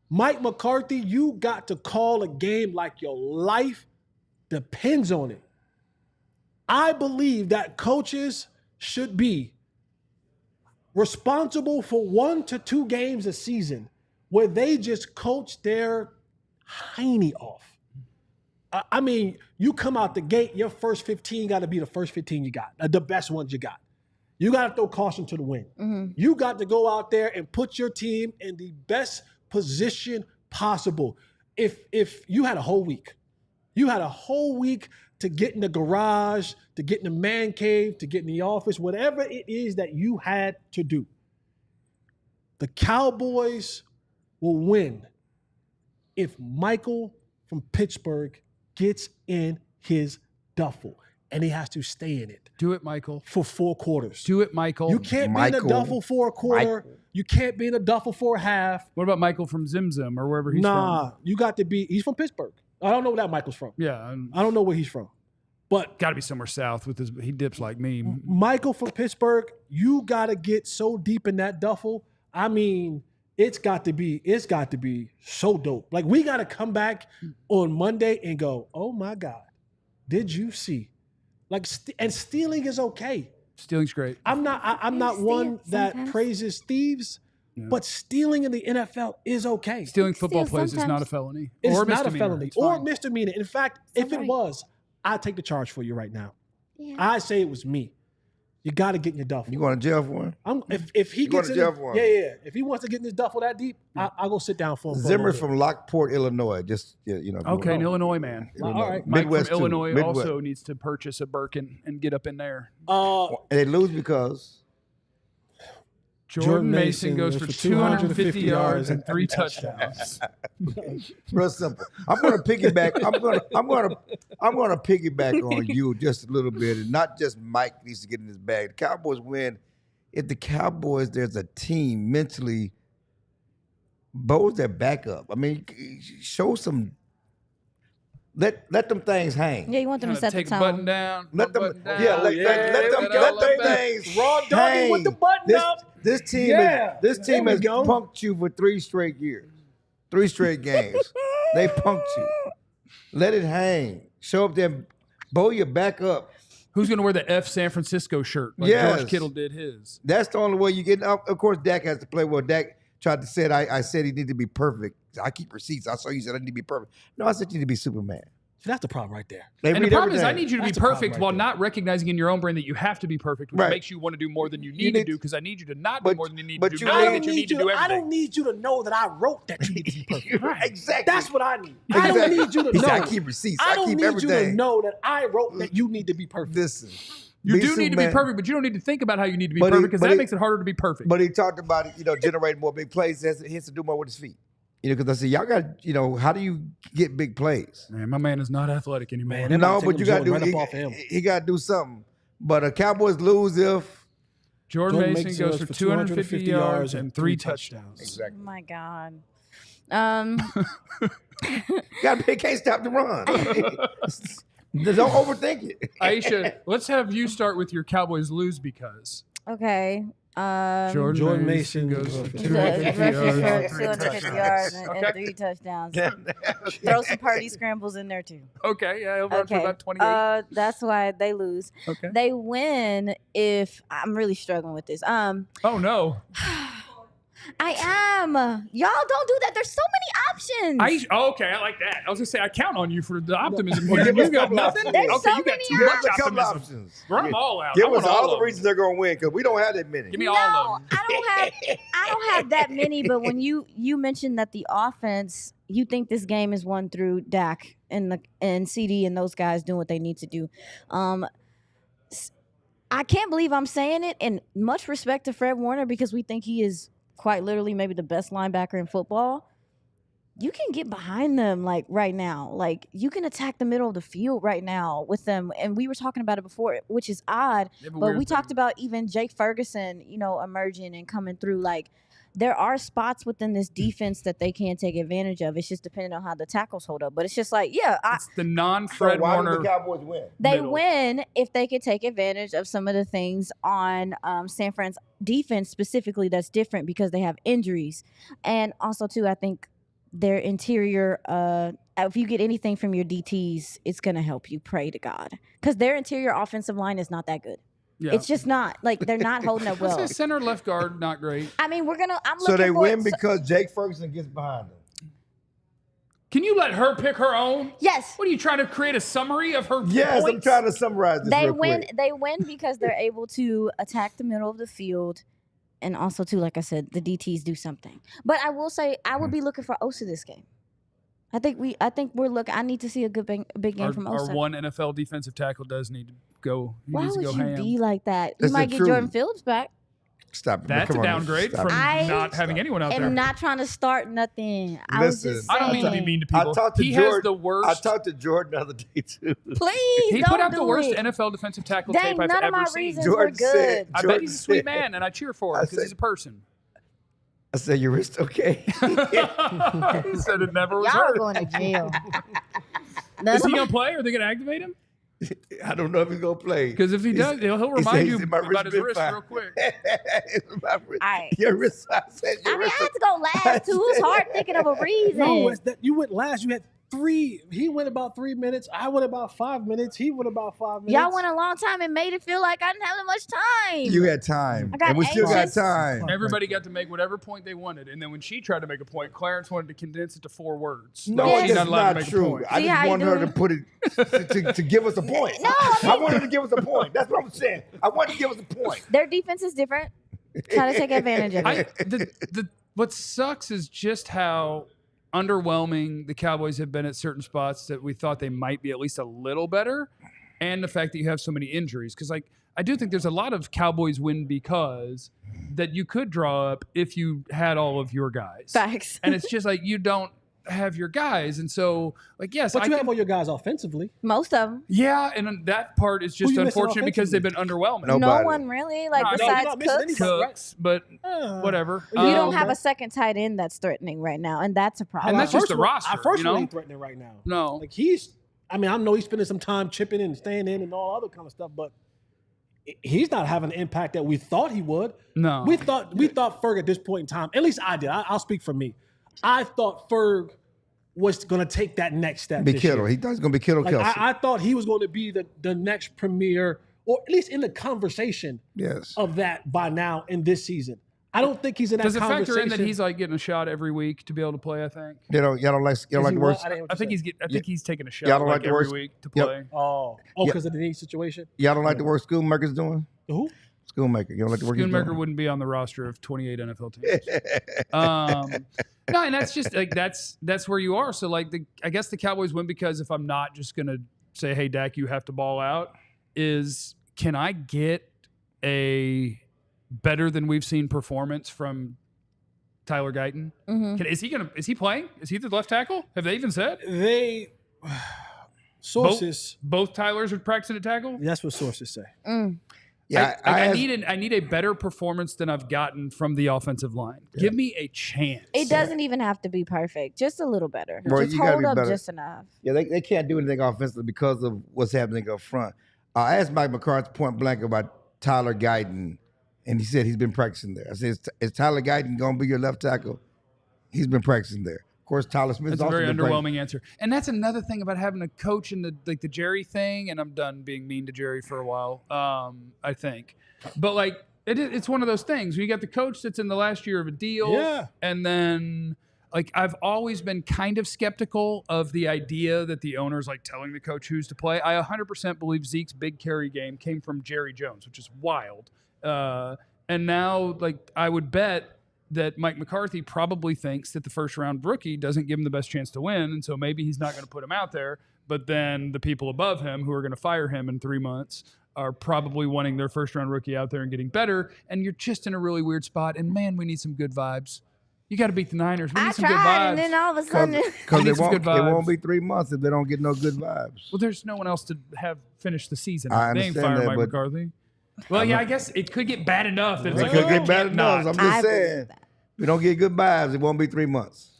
Mike McCarthy, you got to call a game like your life depends on it. I believe that coaches should be responsible for 1 to 2 games a season where they just coach their hiney off. I mean, you come out the gate, your first 15 got to be the first 15 you got, the best ones you got. You got to throw caution to the wind. Mm-hmm. You got to go out there and put your team in the best position possible. If you had a whole week, to get in the garage, to get in the man cave, to get in the office, whatever it is that you had to do, the Cowboys will win if Michael from Pittsburgh gets in his duffel, and he has to stay in it. Do it, Michael. For 4 quarters. Do it, Michael. You can't be in a duffel for a quarter. You can't be in a duffel for a half. What about Michael from Zim Zim or wherever he's from? Nah, you got to be – he's from Pittsburgh. I don't know where that Michael's from. Yeah. I don't know where he's from. But got to be somewhere south with his – he dips like me. Michael from Pittsburgh, you got to get so deep in that duffel. I mean – It's got to be so dope. Like, we got to come back on Monday and go, oh my God, did you see? Like, and stealing is okay. Stealing's great. I'm not one that praises thieves, but stealing in the NFL is okay. Stealing football plays is not a felony. It's not a felony or misdemeanor. In fact, if it was, I'd take the charge for you right now. Yeah. I say it was me. You got to get in your duffel. You going to jail for him? If he gets in, jail for him? Yeah. If he wants to get in his duffel that deep, I'll go sit down for him. Zimmer's from Lockport, Illinois. Just okay, an Illinois man. Illinois. All right. Mike Midwest from Illinois Midwest. also needs to purchase a Birkin and get up in there. And they lose because Jordan Mason goes for 250 yards and 3 touchdowns. Real simple. I'm going to piggyback. I'm going to piggyback on you just a little bit, and not just Mike needs to get in his bag. The Cowboys win. If the Cowboys, there's a team mentally, Bo's their backup. I mean, show some. Let them things hang. Yeah, you want them to set take the a tone. button down. Let them. Button down. Yeah, let them things. Raw doggy with the button up. This team has punked you for 3 straight years, 3 straight games. They punked you. Let it hang. Show up there, Bo, your back up. Who's going to wear the F San Francisco shirt like George Kittle did his? That's the only way you get. Of course, Dak has to play well. Dak tried to say it. I said he needed to be perfect. I keep receipts. I saw you said I need to be perfect. No, I said you need to be Superman. See, that's the problem right there. And the problem is I need you to be perfect while not recognizing in your own brain that you have to be perfect, which makes you want to do more than you need to do, because I need you to not do more than you need to do, knowing that you need to do everything. I don't need you to know that I wrote that you need to be perfect. Right. Exactly. That's what I need. I don't need you to know. I keep receipts. I keep don't everything. need you to know that I wrote that you need to be perfect. Listen. You do need to be perfect, but you don't need to think about how you need to be perfect, because that makes it harder to be perfect. But he talked about it, generating more big plays. He has to do more with his feet. Because I said, y'all got, how do you get big plays? Man, my man is not athletic anymore. No, but you got to do, he got to do something. But Cowboys lose if Jordan Mason goes for 250 yards and 3 touchdowns. Exactly. Oh my God. Can't stop the run. Don't overthink it. Aisha, let's have you start with your Cowboys lose because. Okay. Jordan Mason goes for 250 yards and 3 touchdowns. Throw some party scrambles in there too. Okay, yeah, he'll run for about 28. That's why they lose. Okay. They win if I'm really struggling with this. Oh no. I am. Y'all don't do that. There's so many options. Okay, I like that. I was gonna say I count on you for the optimism. You got nothing. There's Okay, so you got many too much a couple optimism. options. Run them all out. Give I want us all the of them. reasons they're going to win because we don't have that many. Give me all of them. I don't have that many. But when you mentioned that the offense, you think this game is won through Dak and CD and those guys doing what they need to do. I can't believe I'm saying it. And much respect to Fred Warner because we think he is quite literally maybe the best linebacker in football. You can get behind them like right now. Like you can attack the middle of the field right now with them. And we were talking about it before, which is odd. But we talked about even Jake Ferguson, emerging and coming through. Like there are spots within this defense that they can take advantage of. It's just depending on how the tackles hold up. But it's just like, it's the non-Fred why Warner. do the Cowboys win? They win if they could take advantage of some of the things on San Fran's defense specifically that's different because they have injuries. And also, too, I think their interior, if you get anything from your DTs, it's going to help you, pray to God. Because their interior offensive line is not that good. Yeah. It's just not. Like, they're not holding up well. Center, left guard, not great. I mean, I'm looking So they win because Jake Ferguson gets behind them. Can you let her pick her own? Yes. What are you trying to create a summary of her Yes, points? I'm trying to summarize this real quick. They win because they're able to attack the middle of the field. And also, too, like I said, the DTs do something. But I will say, I would be looking for Osa this game. I think we're looking. I need to see a good big game from Osa. Our one NFL defensive tackle does need to go. Why would you be like that? That's you might get Jordan Phillips back. Stop. That's a downgrade from not having anyone out there. I'm not trying to start nothing. I was just I don't mean to be mean to people. Has the worst. I talked to Jordan the other day too. Please, he put out the worst NFL defensive tackle tape I've ever seen. Jordan good. I bet he's a sweet man, and I cheer for him because he's a person. I said, your wrist okay? He said it never was Y'all hurt. are going to jail. Is he going to play? Are they going to activate him? I don't know if he's going to play. Because if he does, he'll remind you about his wrist real quick. Your wrist. I had to go last, too. It was hard thinking of a reason. No, you went last. You had 3. He went about 3 minutes. I went about 5 minutes. He went about 5 minutes. Y'all went a long time and made it feel like I didn't have that much time. You had time. And we still got time. Everybody got to make whatever point they wanted. And then when she tried to make a point, Clarence wanted to condense it to 4 words. No, she's that's not true. I just want her to put it to give us a point. No, I want her to give us a point. That's what I'm saying. I want her to give us a point. Their defense is different. Try to take advantage of it. What sucks is just how underwhelming the Cowboys have been at certain spots that we thought they might be at least a little better, and the fact that you have so many injuries. Because I do think there's a lot of Cowboys win because that you could draw up if you had all of your guys. Facts. And it's just like you don't have your guys, and so yes, but you have all your guys offensively. Most of them. Yeah, and that part is just unfortunate because they've been underwhelming. No one really, besides Cooks, but whatever. You don't have a second tight end that's threatening right now, and that's a problem. And that's just the roster. Our first one ain't threatening right now. No, I know he's spending some time chipping in and staying in and all other kind of stuff, but he's not having the impact that we thought he would. No, we thought Ferg at this point in time. At least I did. I'll speak for me. I thought Ferg was going to take that next step. Be Kittle. He thought he was going to be Kittle Kelsey. I thought he was going to be the next premier, or at least in the conversation of that by now in this season. I don't think he's in that conversation. Does it factor in that he's getting a shot every week to be able to play, I think? Y'all don't like the worst? I think he's taking a shot y'all don't like the every worst week to play. Because of the knee situation? Y'all don't like the work Schoonmaker's doing? Who? Schoonmaker. You don't like the work he's doing? Schoonmaker wouldn't be on the roster of 28 NFL teams. No, and that's just that's where you are. So I guess the Cowboys win because if I'm not just gonna say, hey Dak, you have to ball out, can I get a better than we've seen performance from Tyler Guyton? Mm-hmm. Is he playing? Is he the left tackle? Have they even said? Sources both Tylers are practicing at tackle? That's what sources say. Yeah, I need a better performance than I've gotten from the offensive line. Yeah. Give me a chance. It doesn't even have to be perfect. Just a little better. Well, just hold up just enough. Yeah, they can't do anything offensively because of what's happening up front. I asked Mike McCarthy point blank about Tyler Guyton, and he said he's been practicing there. I said, is Tyler Guyton going to be your left tackle? He's been practicing there. Of course, Tyler Smith. That's a very underwhelming answer, and that's another thing about having a coach in the Jerry thing. And I'm done being mean to Jerry for a while. I think, but like it's one of those things. You got the coach that's in the last year of a deal, and then like I've always been kind of skeptical of the idea that the owner's like telling the coach who's to play. I 100% believe Zeke's big carry game came from Jerry Jones, which is wild. And now, like I would bet that Mike McCarthy probably thinks that the first-round rookie doesn't give him the best chance to win, and so maybe he's not going to put him out there. But then the people above him who are going to fire him in 3 months are probably wanting their first-round rookie out there and getting better, and you're just in a really weird spot. And, man, we need some good vibes. You got to beat the Niners. We need some good vibes. And then all of a sudden... Because it won't be 3 months if they don't get no good vibes. Well, there's no one else to have finished the season. I they ain't understand firing that, Mike McCarthy. Well, yeah, I guess it could get bad enough. It could get bad enough. I'm just saying. If we don't get good vibes, it won't be 3 months.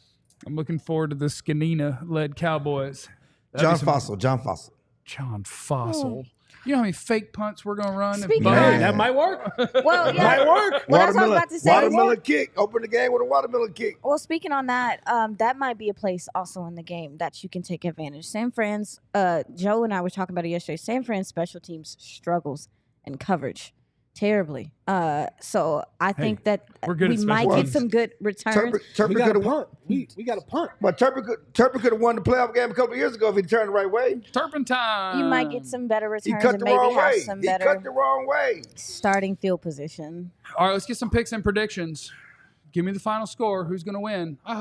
I'm looking forward to the Scanina-led Cowboys. John Fossil. John Fossil. You know how many fake punts we're going to run? That might work. Well, yeah. Might work. What I was about to say. Watermelon kick. Open the game with a watermelon kick. Well, speaking on that, that might be a place also in the game that you can take advantage. San Fran's, Joe and I were talking about it yesterday. San Fran's special teams struggles in coverage terribly. So I think that we might get some good returns. We got a punt. We got a punt. But Turpin could have won the playoff game a couple of years ago if he turned the right way. Turpentine. You might get some better returns. He cut the wrong way. He cut the wrong way. Starting field position. All right, let's get some picks and predictions. Give me the final score. Who's going to win? I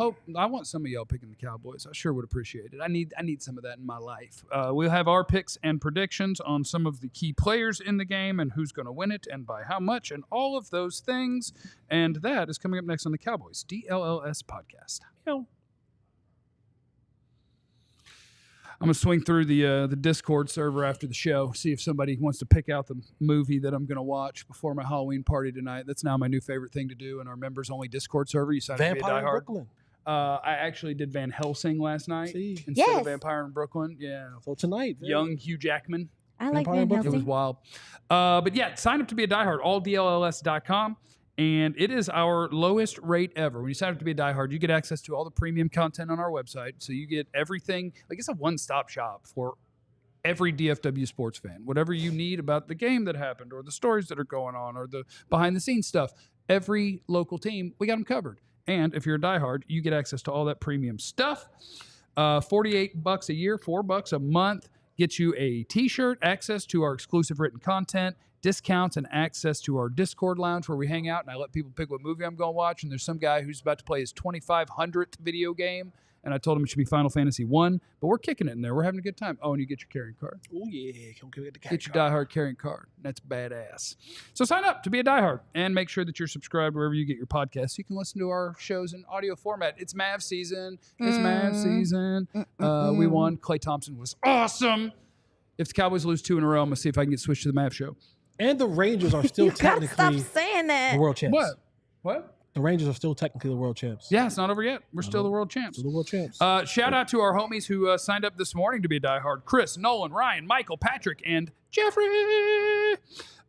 want some of y'all picking the Cowboys. I sure would appreciate it. I need some of that in my life. We'll have our picks and predictions on some of the key players in the game and who's going to win it and by how much and all of those things. And that is coming up next on the Cowboys DLLS Podcast. I'm going to swing through the Discord server after the show, see if somebody wants to pick out the movie that I'm going to watch before my Halloween party tonight. That's now my new favorite thing to do in our members-only Discord server. You sign up to be a diehard. Brooklyn. I actually did Van Helsing last night instead of Vampire in Brooklyn. Yeah. So tonight. Young Hugh Jackman. I like Van Helsing. It was wild. But yeah, sign up to be a diehard, alldlls.com. And it is our lowest rate ever. When you sign up to be a diehard, you get access to all the premium content on our website. So you get everything. Like it's a one-stop shop for every DFW sports fan. Whatever you need about the game that happened or the stories that are going on or the behind-the-scenes stuff, every local team, we got them covered. And if you're a diehard, you get access to all that premium stuff. $48 a year, $4 a month gets you a T-shirt, access to our exclusive written content, discounts and access to our Discord lounge where we hang out and I let people pick what movie I'm going to watch. And there's some guy who's about to play his 2500th video game. And I told him it should be Final Fantasy 1, but we're kicking it in there. We're having a good time. Oh, and you get your carrying card. Oh, yeah. Come get the Get your diehard carrying card. That's badass. So sign up to be a diehard and make sure that you're subscribed wherever you get your podcasts so you can listen to our shows in audio format. It's Mav season. We won. Klay Thompson was awesome. If the Cowboys lose 2 in a row, I'm going to see if I can get switched to the Mav show. And the Rangers are still technically stop saying that. The world champs. What? The Rangers are still technically the world champs. Yeah, it's not over yet. We're still the world champs. Still the world champs. Shout out to our homies who signed up this morning to be a diehard. Chris, Nolan, Ryan, Michael, Patrick, and Jeffrey.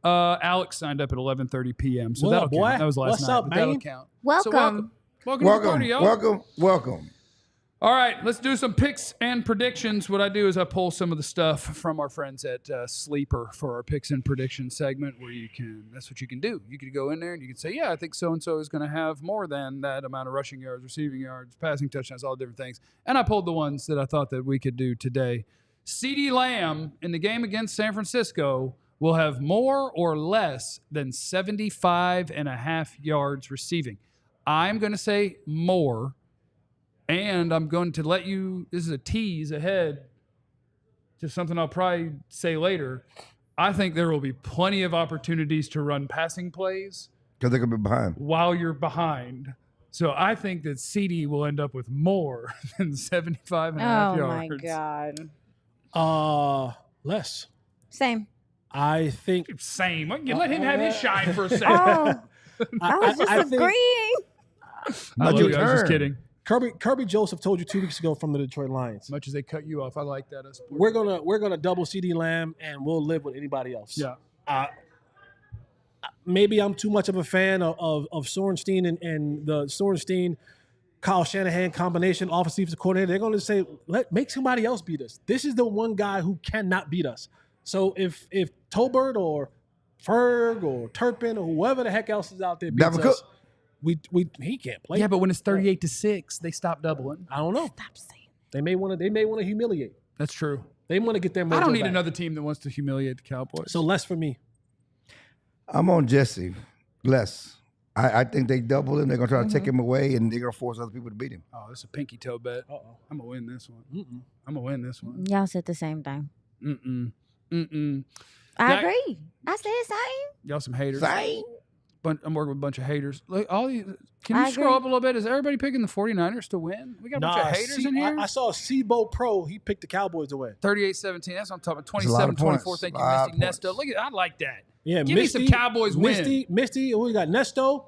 Alex signed up at 11:30 p.m. So that'll count. That was last night. Up, that'll count. Welcome. So welcome to the party, y'all. Welcome. All right, let's do some picks and predictions. What I do is I pull some of the stuff from our friends at Sleeper for our picks and predictions segment where that's what you can do. You can go in there and you can say, yeah, I think so-and-so is going to have more than that amount of rushing yards, receiving yards, passing touchdowns, all different things. And I pulled the ones that I thought that we could do today. CeeDee Lamb in the game against San Francisco will have more or less than 75.5 yards receiving. I'm going to say more. And I'm going to let you, this is a tease ahead to something I'll probably say later. I think there will be plenty of opportunities to run passing plays. Because they're going to be behind. While you're behind. So I think that CeeDee will end up with more than 75.5 yards. Oh, my God. Less. Same. I think Same. Let him have his shine for a second. Oh, I was just I think- agreeing. I was just kidding. Kirby Joseph told you 2 weeks ago from the Detroit Lions. As much as they cut you off, I like that. We're gonna double CD Lamb and we'll live with anybody else. Yeah. Maybe I'm too much of a fan of Sorenstein and the Sorenstein Kyle Shanahan combination, offensive coordinator. They're going to say, make somebody else beat us. This is the one guy who cannot beat us. So if Tolbert or Ferg or Turpin or whoever the heck else is out there beats Dalvin us, he can't play. Yeah, but when it's 38-6, they stop doubling. I don't know. Stop saying. They may want to humiliate. That's true. They want to get their mojo I don't need back. another team that wants to humiliate the Cowboys. So less for me. I'm on Jesse. Less. I think they double him. They're going to try to take him away, and they're going to force other people to beat him. Oh, this is a pinky toe bet. Uh-oh. I'm going to win this one. I'm going to win this one. Y'all said the same thing. I Dak- agree. I said same. Y'all some haters. Same. I'm working with a bunch of haters. Like, can I you scroll agree. up a little bit? Is everybody picking the 49ers to win? We got a bunch of haters in here. I saw Sebo Pro. He picked the Cowboys to win. 38-17. That's what I'm talking about. That's a lot of 27-24. points. Thank you, Lot of Misty. Nesto. points. Look at I like that. Yeah, Give me some Cowboys win. Misty. Who we got? Nesto.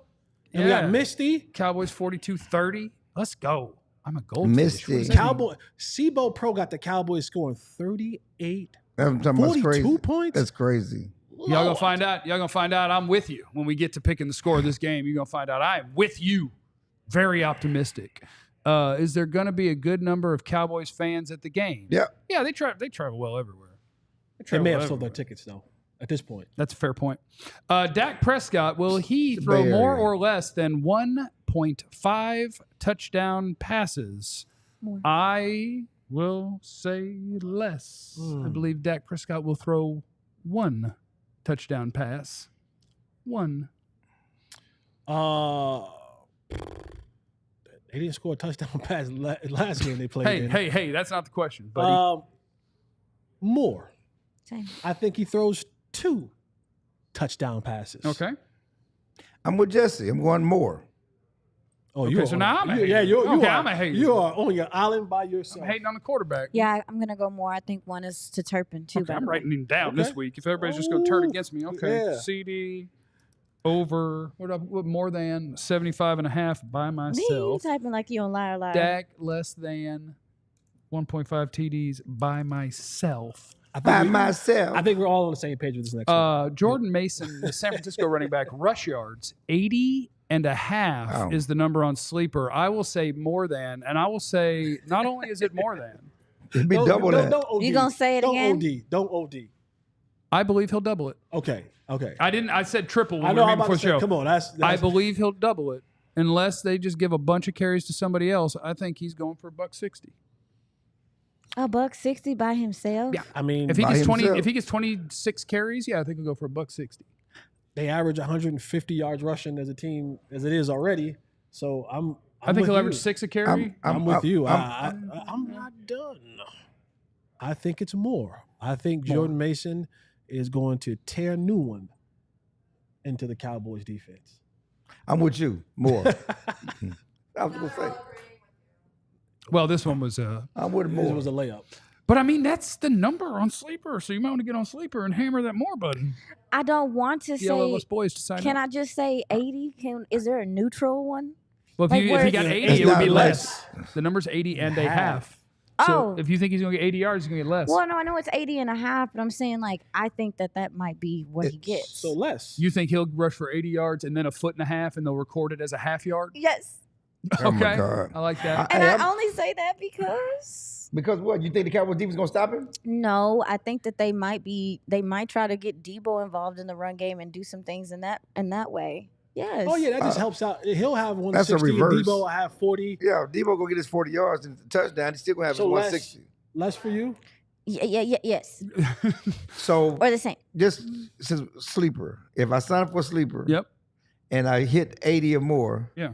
And we Yeah. got Misty. Cowboys 42-30. Let's go. I'm a gold. Misty. Sebo Pro got the Cowboys scoring 38. I'm talking about 42 crazy. points? That's crazy. Y'all gonna find out. Y'all gonna find out. I'm with you when we get to picking the score of this game. You're gonna find out. I am with you. Very optimistic. Is there gonna be a good number of Cowboys fans at the game? Yeah. Yeah, they travel well everywhere. They may have sold everywhere. their tickets though. At this point, That's a fair point. Dak Prescott, will he throw Bay more Area. or less than 1.5 touchdown passes? More. I will say less. I believe Dak Prescott will throw 1 touchdown pass. 1. they didn't score a touchdown pass last game they played. in. Hey, that's not the question, buddy. More. Same. I think he throws 2 touchdown passes. Okay. I'm with Jesse. I'm going more. Oh, Okay, you're so now I'm a hater. Yeah, you Okay, are. I'm a hater. You are on your island by yourself. I'm hating on the quarterback. Yeah, I'm gonna go more. I think one is to Turpin too. Okay, by I'm the way. writing him down Okay. this week. If everybody's just going to turn Ooh, against me, okay. yeah. CD over what more than 75.5 by You myself. typing like you on liar liar. Dak less than 1.5 TDs by myself. By myself. I think we're all on the same page with this next one. Jordan Mason, the San Francisco running back, rush yards 80.5 Oh. is the number on Sleeper. I will say more than, and I will say not only is it more than, It'd be double that. Don't OD. You gonna say it don't again? OD. Don't OD. I believe he'll double it. Okay. I said triple when I we know. were I'm before about the to say, show. come on. That's I believe he'll double it unless they just give a bunch of carries to somebody else. I think he's going for $160. $160 by himself. Yeah. I mean, If he By gets himself. if he gets 26 carries, yeah, I think he'll go for $160. they average 150 yards rushing as a team as it is already. So I'm I think with he'll you. average 6 a carry. I'm with you. I'm- I'm not done. I think it's more. I think Jordan Mason is going to tear a new one into the Cowboys defense. I'm with you. More. I was going to say. Well, this one was I'm with This more. was a layup. but I mean that's the number on Sleeper, so you might want to get on Sleeper and hammer that more, buddy. I don't want to say. DLLS boys to sign Can up. I just say 80? Is there a neutral one? Well, like, if where he is got it? 80, It's it would not be less. less. The number's 80 and a half. Oh. So if you think he's going to get 80 yards, he's going to get less. Well, no, I know it's 80.5, but I'm saying like I think that might be what he gets. So less. You think he'll rush for 80 yards and then a foot and a half, and they'll record it as a half yard? Yes, Oh, my Okay, God. I like that. and Hey, I I'm- only say that because Because what? You think the Cowboys defense going to stop him? no, I think that they might try to get Debo involved in the run game and do some things in that way. Yes. Oh yeah, that just helps out. He'll have That's a 160. reverse. Debo will have 40. Yeah, Debo go get his 40 yards and a touchdown. He's still going to have So his less. 160. Less for you. Yeah, yes, So or the same. just since Sleeper, if I sign up for Sleeper Yep. and I hit 80 or more, Yeah.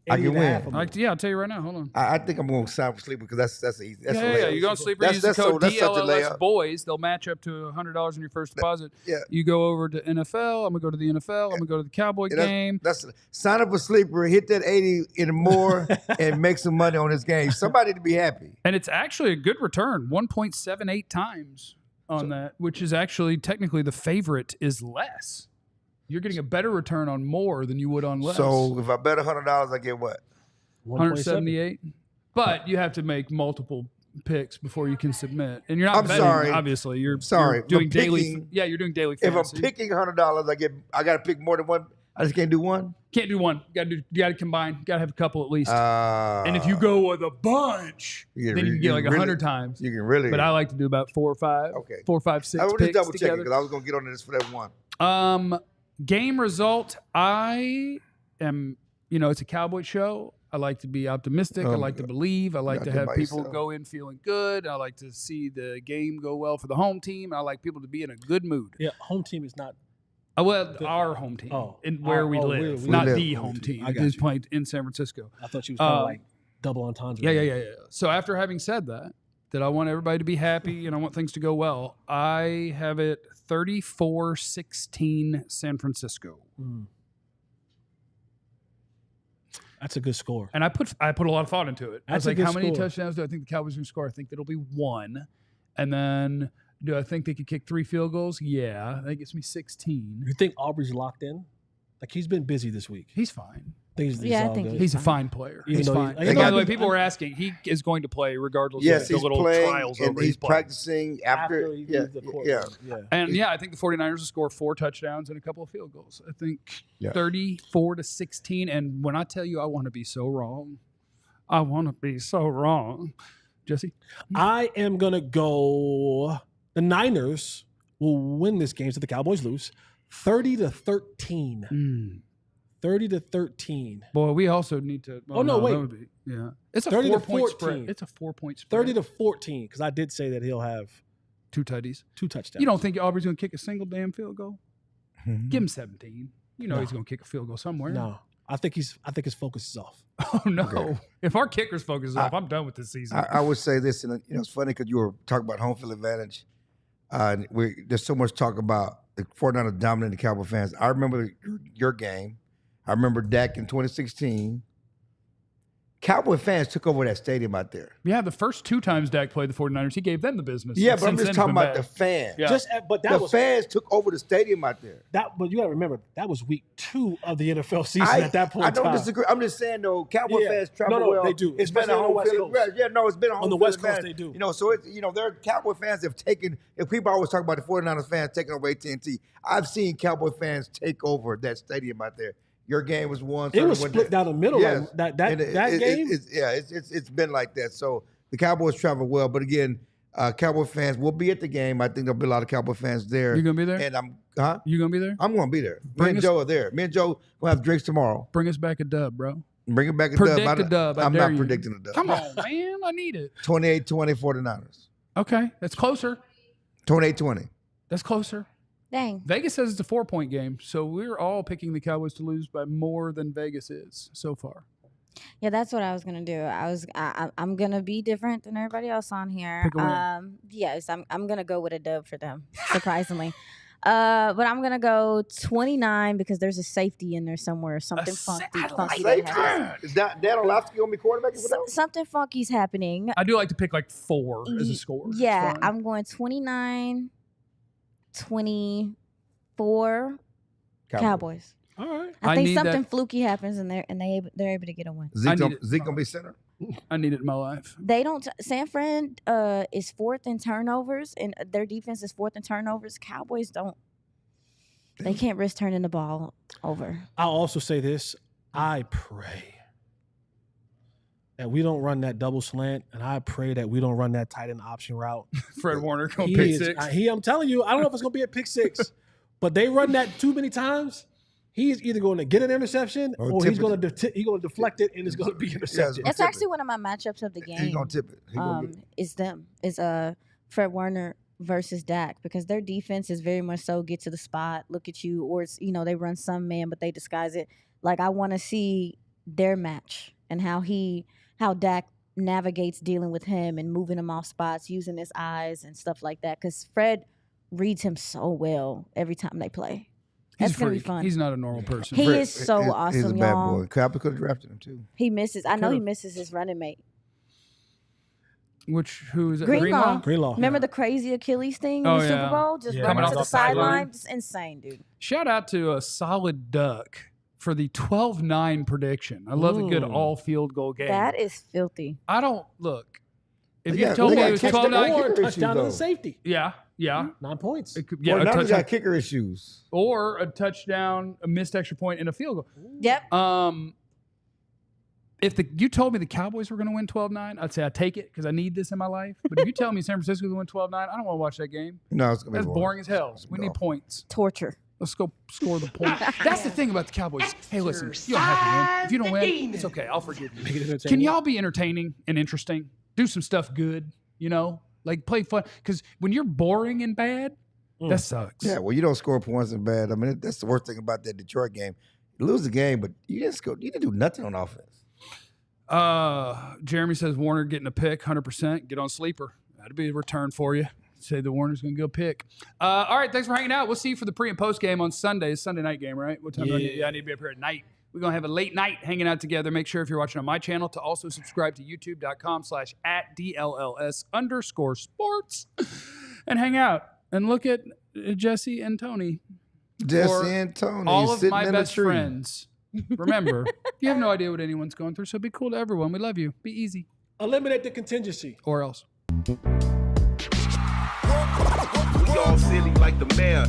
I can 80 and a win. half of them. Yeah, I'll tell you right now. Hold on. I think I'm going to sign for Sleeper because that's easy. That's a Yeah, layup. you go on Sleeper, That's- use the that's code that's such a DLLS layup. boys. They'll match up to $100 in your first deposit. Yeah. You go over to NFL. I'm going to go to the NFL. I'm going to go to the Cowboy game. That's sign up for Sleeper, hit that 80 and more, and make some money on this game. Somebody to be happy. And it's actually a good return, 1.78 times. on that, which is actually technically the favorite is less. You're getting a better return on more than you would on less. So if I bet $100, I get what? 178. But you have to make multiple picks before you can submit, and you're not. I'm betting, sorry. Obviously, you're Sorry. doing daily. Yeah, you're doing daily. If Fantasy. I'm picking $100, I got to pick more than one. I just can't do one. Can't do one. You got to combine. You got to have a couple at least. And if you go with a bunch, then you can get like 100 times. You can really. But I like to do about 4 or 5. Okay. 4, 5, 6. I was just picks double checking together. because I was gonna get on this for that one. Game result. I am. It's a Cowboy show. I like to be optimistic. I like to believe. I like to have people go in feeling good. I like to see the game go well for the home team. I like people to be in a good mood. Yeah, home team is not. Well, our home team, where we live, not the home team. I got is you. playing in San Francisco. I thought you was kind of like double entendre. Yeah. So after having said that I want everybody to be happy and I want things to go well, I have it 34-16 San Francisco. That's a good score. And I put a lot of thought into it. I was That's a like, good how many score. touchdowns do I think the Cowboys are going to score? I think it'll be 1. And then do I think they could kick 3 field goals? Yeah. That gets me 16. You think Aubrey's locked in? Like, he's been busy this week. He's fine. I think He's a fine player. Even He's though fine. he's- By the way, people were asking. He is going to play regardless Yes, of the he's little playing, trials and over. he's playing. practicing after. he Yeah, leaves the court. yeah. And I think the 49ers will score 4 touchdowns and a couple of field goals. I think 34-16. And when I tell you I want to be so wrong, I want to be so wrong. Jesse? I am going to go. The Niners will win this game so the Cowboys lose 30-13. 30-13. Boy, we also need to. Oh, no, wait. That would be, yeah. It's a 30 to 4-point spread. 14. It's a 4-point spread. 30-14, because I did say that he'll have 2 tutties. 2 touchdowns. You don't think Aubrey's going to kick a single damn field goal? Give him 17. You know he's going to kick a field goal somewhere. No. I think his focus is off. Oh, no. Okay. If our kicker's focus is off, I'm done with this season. I would say this, and it's funny because you were talking about home field advantage. There's so much talk about the 49ers dominating the Cowboy fans. I remember your game. I remember Dak in 2016. Cowboy fans took over that stadium out there. Yeah, the first 2 times Dak played the 49ers, he gave them the business. Yeah, And but I'm since just then, talking it's about been the fans. Yeah. But that The was fans took over the stadium out there. but you got to remember that was week 2 of the NFL season at that point. I don't in time. disagree. I'm just saying though, Cowboy fans travel No, well. they do. It's been Especially a on the home West field. Coast. Yeah, no, it's been a home On the field West Coast, advantage. they do. So it's their Cowboy fans have taken. If people always talk about the 49ers fans taking over AT&T, I've seen Cowboy fans take over that stadium out there. Your game was won. It was split down the middle. Yes. Like that And game. It's been like that. So the Cowboys travel well, but again, Cowboy fans will be at the game. I think there'll be a lot of Cowboy fans there. You gonna be there? And You going to be there? I'm going to be there. Me and Joe are there. Me and Joe will have drinks tomorrow. Bring us back a dub, bro. Bring it back a Predict dub. a dub. I I'm dare not you. predicting a dub. Come on, man. I need it. 28-20 49ers. Okay. That's closer. 28-20. That's closer. Dang. Vegas says it's a 4-point game, so we're all picking the Cowboys to lose by more than Vegas is so far. Yeah, that's what I was gonna do. I'm gonna be different than everybody else on here. Pick a win. Yes, I'm gonna go with a dub for them, surprisingly. But I'm gonna go 29 because there's a safety in there somewhere. Something funky that happens. Is Dan Orlovsky going to be quarterbacking for them? Something funky's happening. I do like to pick like 4 as a score. Yeah, It's fine. I'm going 29-24 Cowboys. All right. I I think need something that- fluky happens and they're able to get a win. I need Zeke it. going to be center? I need it in my life. They don't. San Fran is 4th in turnovers, and their defense is 4th in turnovers. Cowboys don't. They can't risk turning the ball over. I'll also say this. I pray that we don't run that double slant, and I pray that we don't run that tight end option route. Fred Warner going He pick is- 6. I'm telling you, I don't know if it's going to be a pick 6, but they run that too many times. He's either going to get an interception or he's going to deflect it, and it's going to be intercepted. It's actually one of my matchups of the He's game. going to tip it. He gonna get it. Is them. Is Fred Warner versus Dak, because their defense is very much so get to the spot, look at you, or it's, they run some man but they disguise it. Like, I want to see their match and how Dak navigates dealing with him and moving him off spots, using his eyes and stuff like that, because Fred reads him so well every time they play. That's He's gonna be freak. fun. He's not a normal person. He Fred- is so awesome, He's a bad y'all. boy. Cowboys could have drafted him too. He misses. I know he Could've. misses his running mate. Who is it? Greenlaw. Greenlaw. Remember the crazy Achilles thing Oh, in the yeah. Super Bowl? Just Yeah. running Coming to off the the sideline. sideline. Just insane, dude. Shout out to a solid duck for the 12-9 prediction. I love a good all field goal game. That is filthy. I don't look. If They you got- told they me got it was kicked 12-9, or Or kicker touchdown issue, to the though. safety. yeah. 9 points. It could, Well, a now they touchdown, got kicker issues. or a touchdown, a missed extra point, and a field goal. Yep. If you told me the Cowboys were going to win 12-9, I'd say I'd take it because I need this in my life. But if you tell me San Francisco's going to win 12-9, I don't want to watch that game. No, it's gonna be That's boring as hell. We need No. points. Torture. Let's go score the point. That's the thing about the Cowboys. Hey, listen, you don't have to win. If you don't win, it's okay. I'll forgive you. Can y'all be entertaining and interesting? Do some stuff good, like play fun. Because when you're boring and bad, that sucks. Yeah, well, you don't score points in bad. I mean, that's the worst thing about that Detroit game. You lose the game, but you didn't score. You didn't do nothing on offense. Jeremy says Warner getting a pick, 100%. Get on sleeper. That'd be a return for you. Say the Warner's going to go pick. All right, thanks for hanging out. We'll see you for the pre and post game on Sunday. It's Sunday night game, right? What time do I need? Yeah, I need to be up here at night. We're going to have a late night hanging out together. Make sure if you're watching on my channel to also subscribe to youtube.com/@DLLS_sports and hang out and look at Jesse and Tony. Jesse and Tony, All of sitting my in best a tree. friends. Remember, you have no idea what anyone's going through, so be cool to everyone. We love you. Be easy. Eliminate the contingency. Or else. We all silly like the mayor.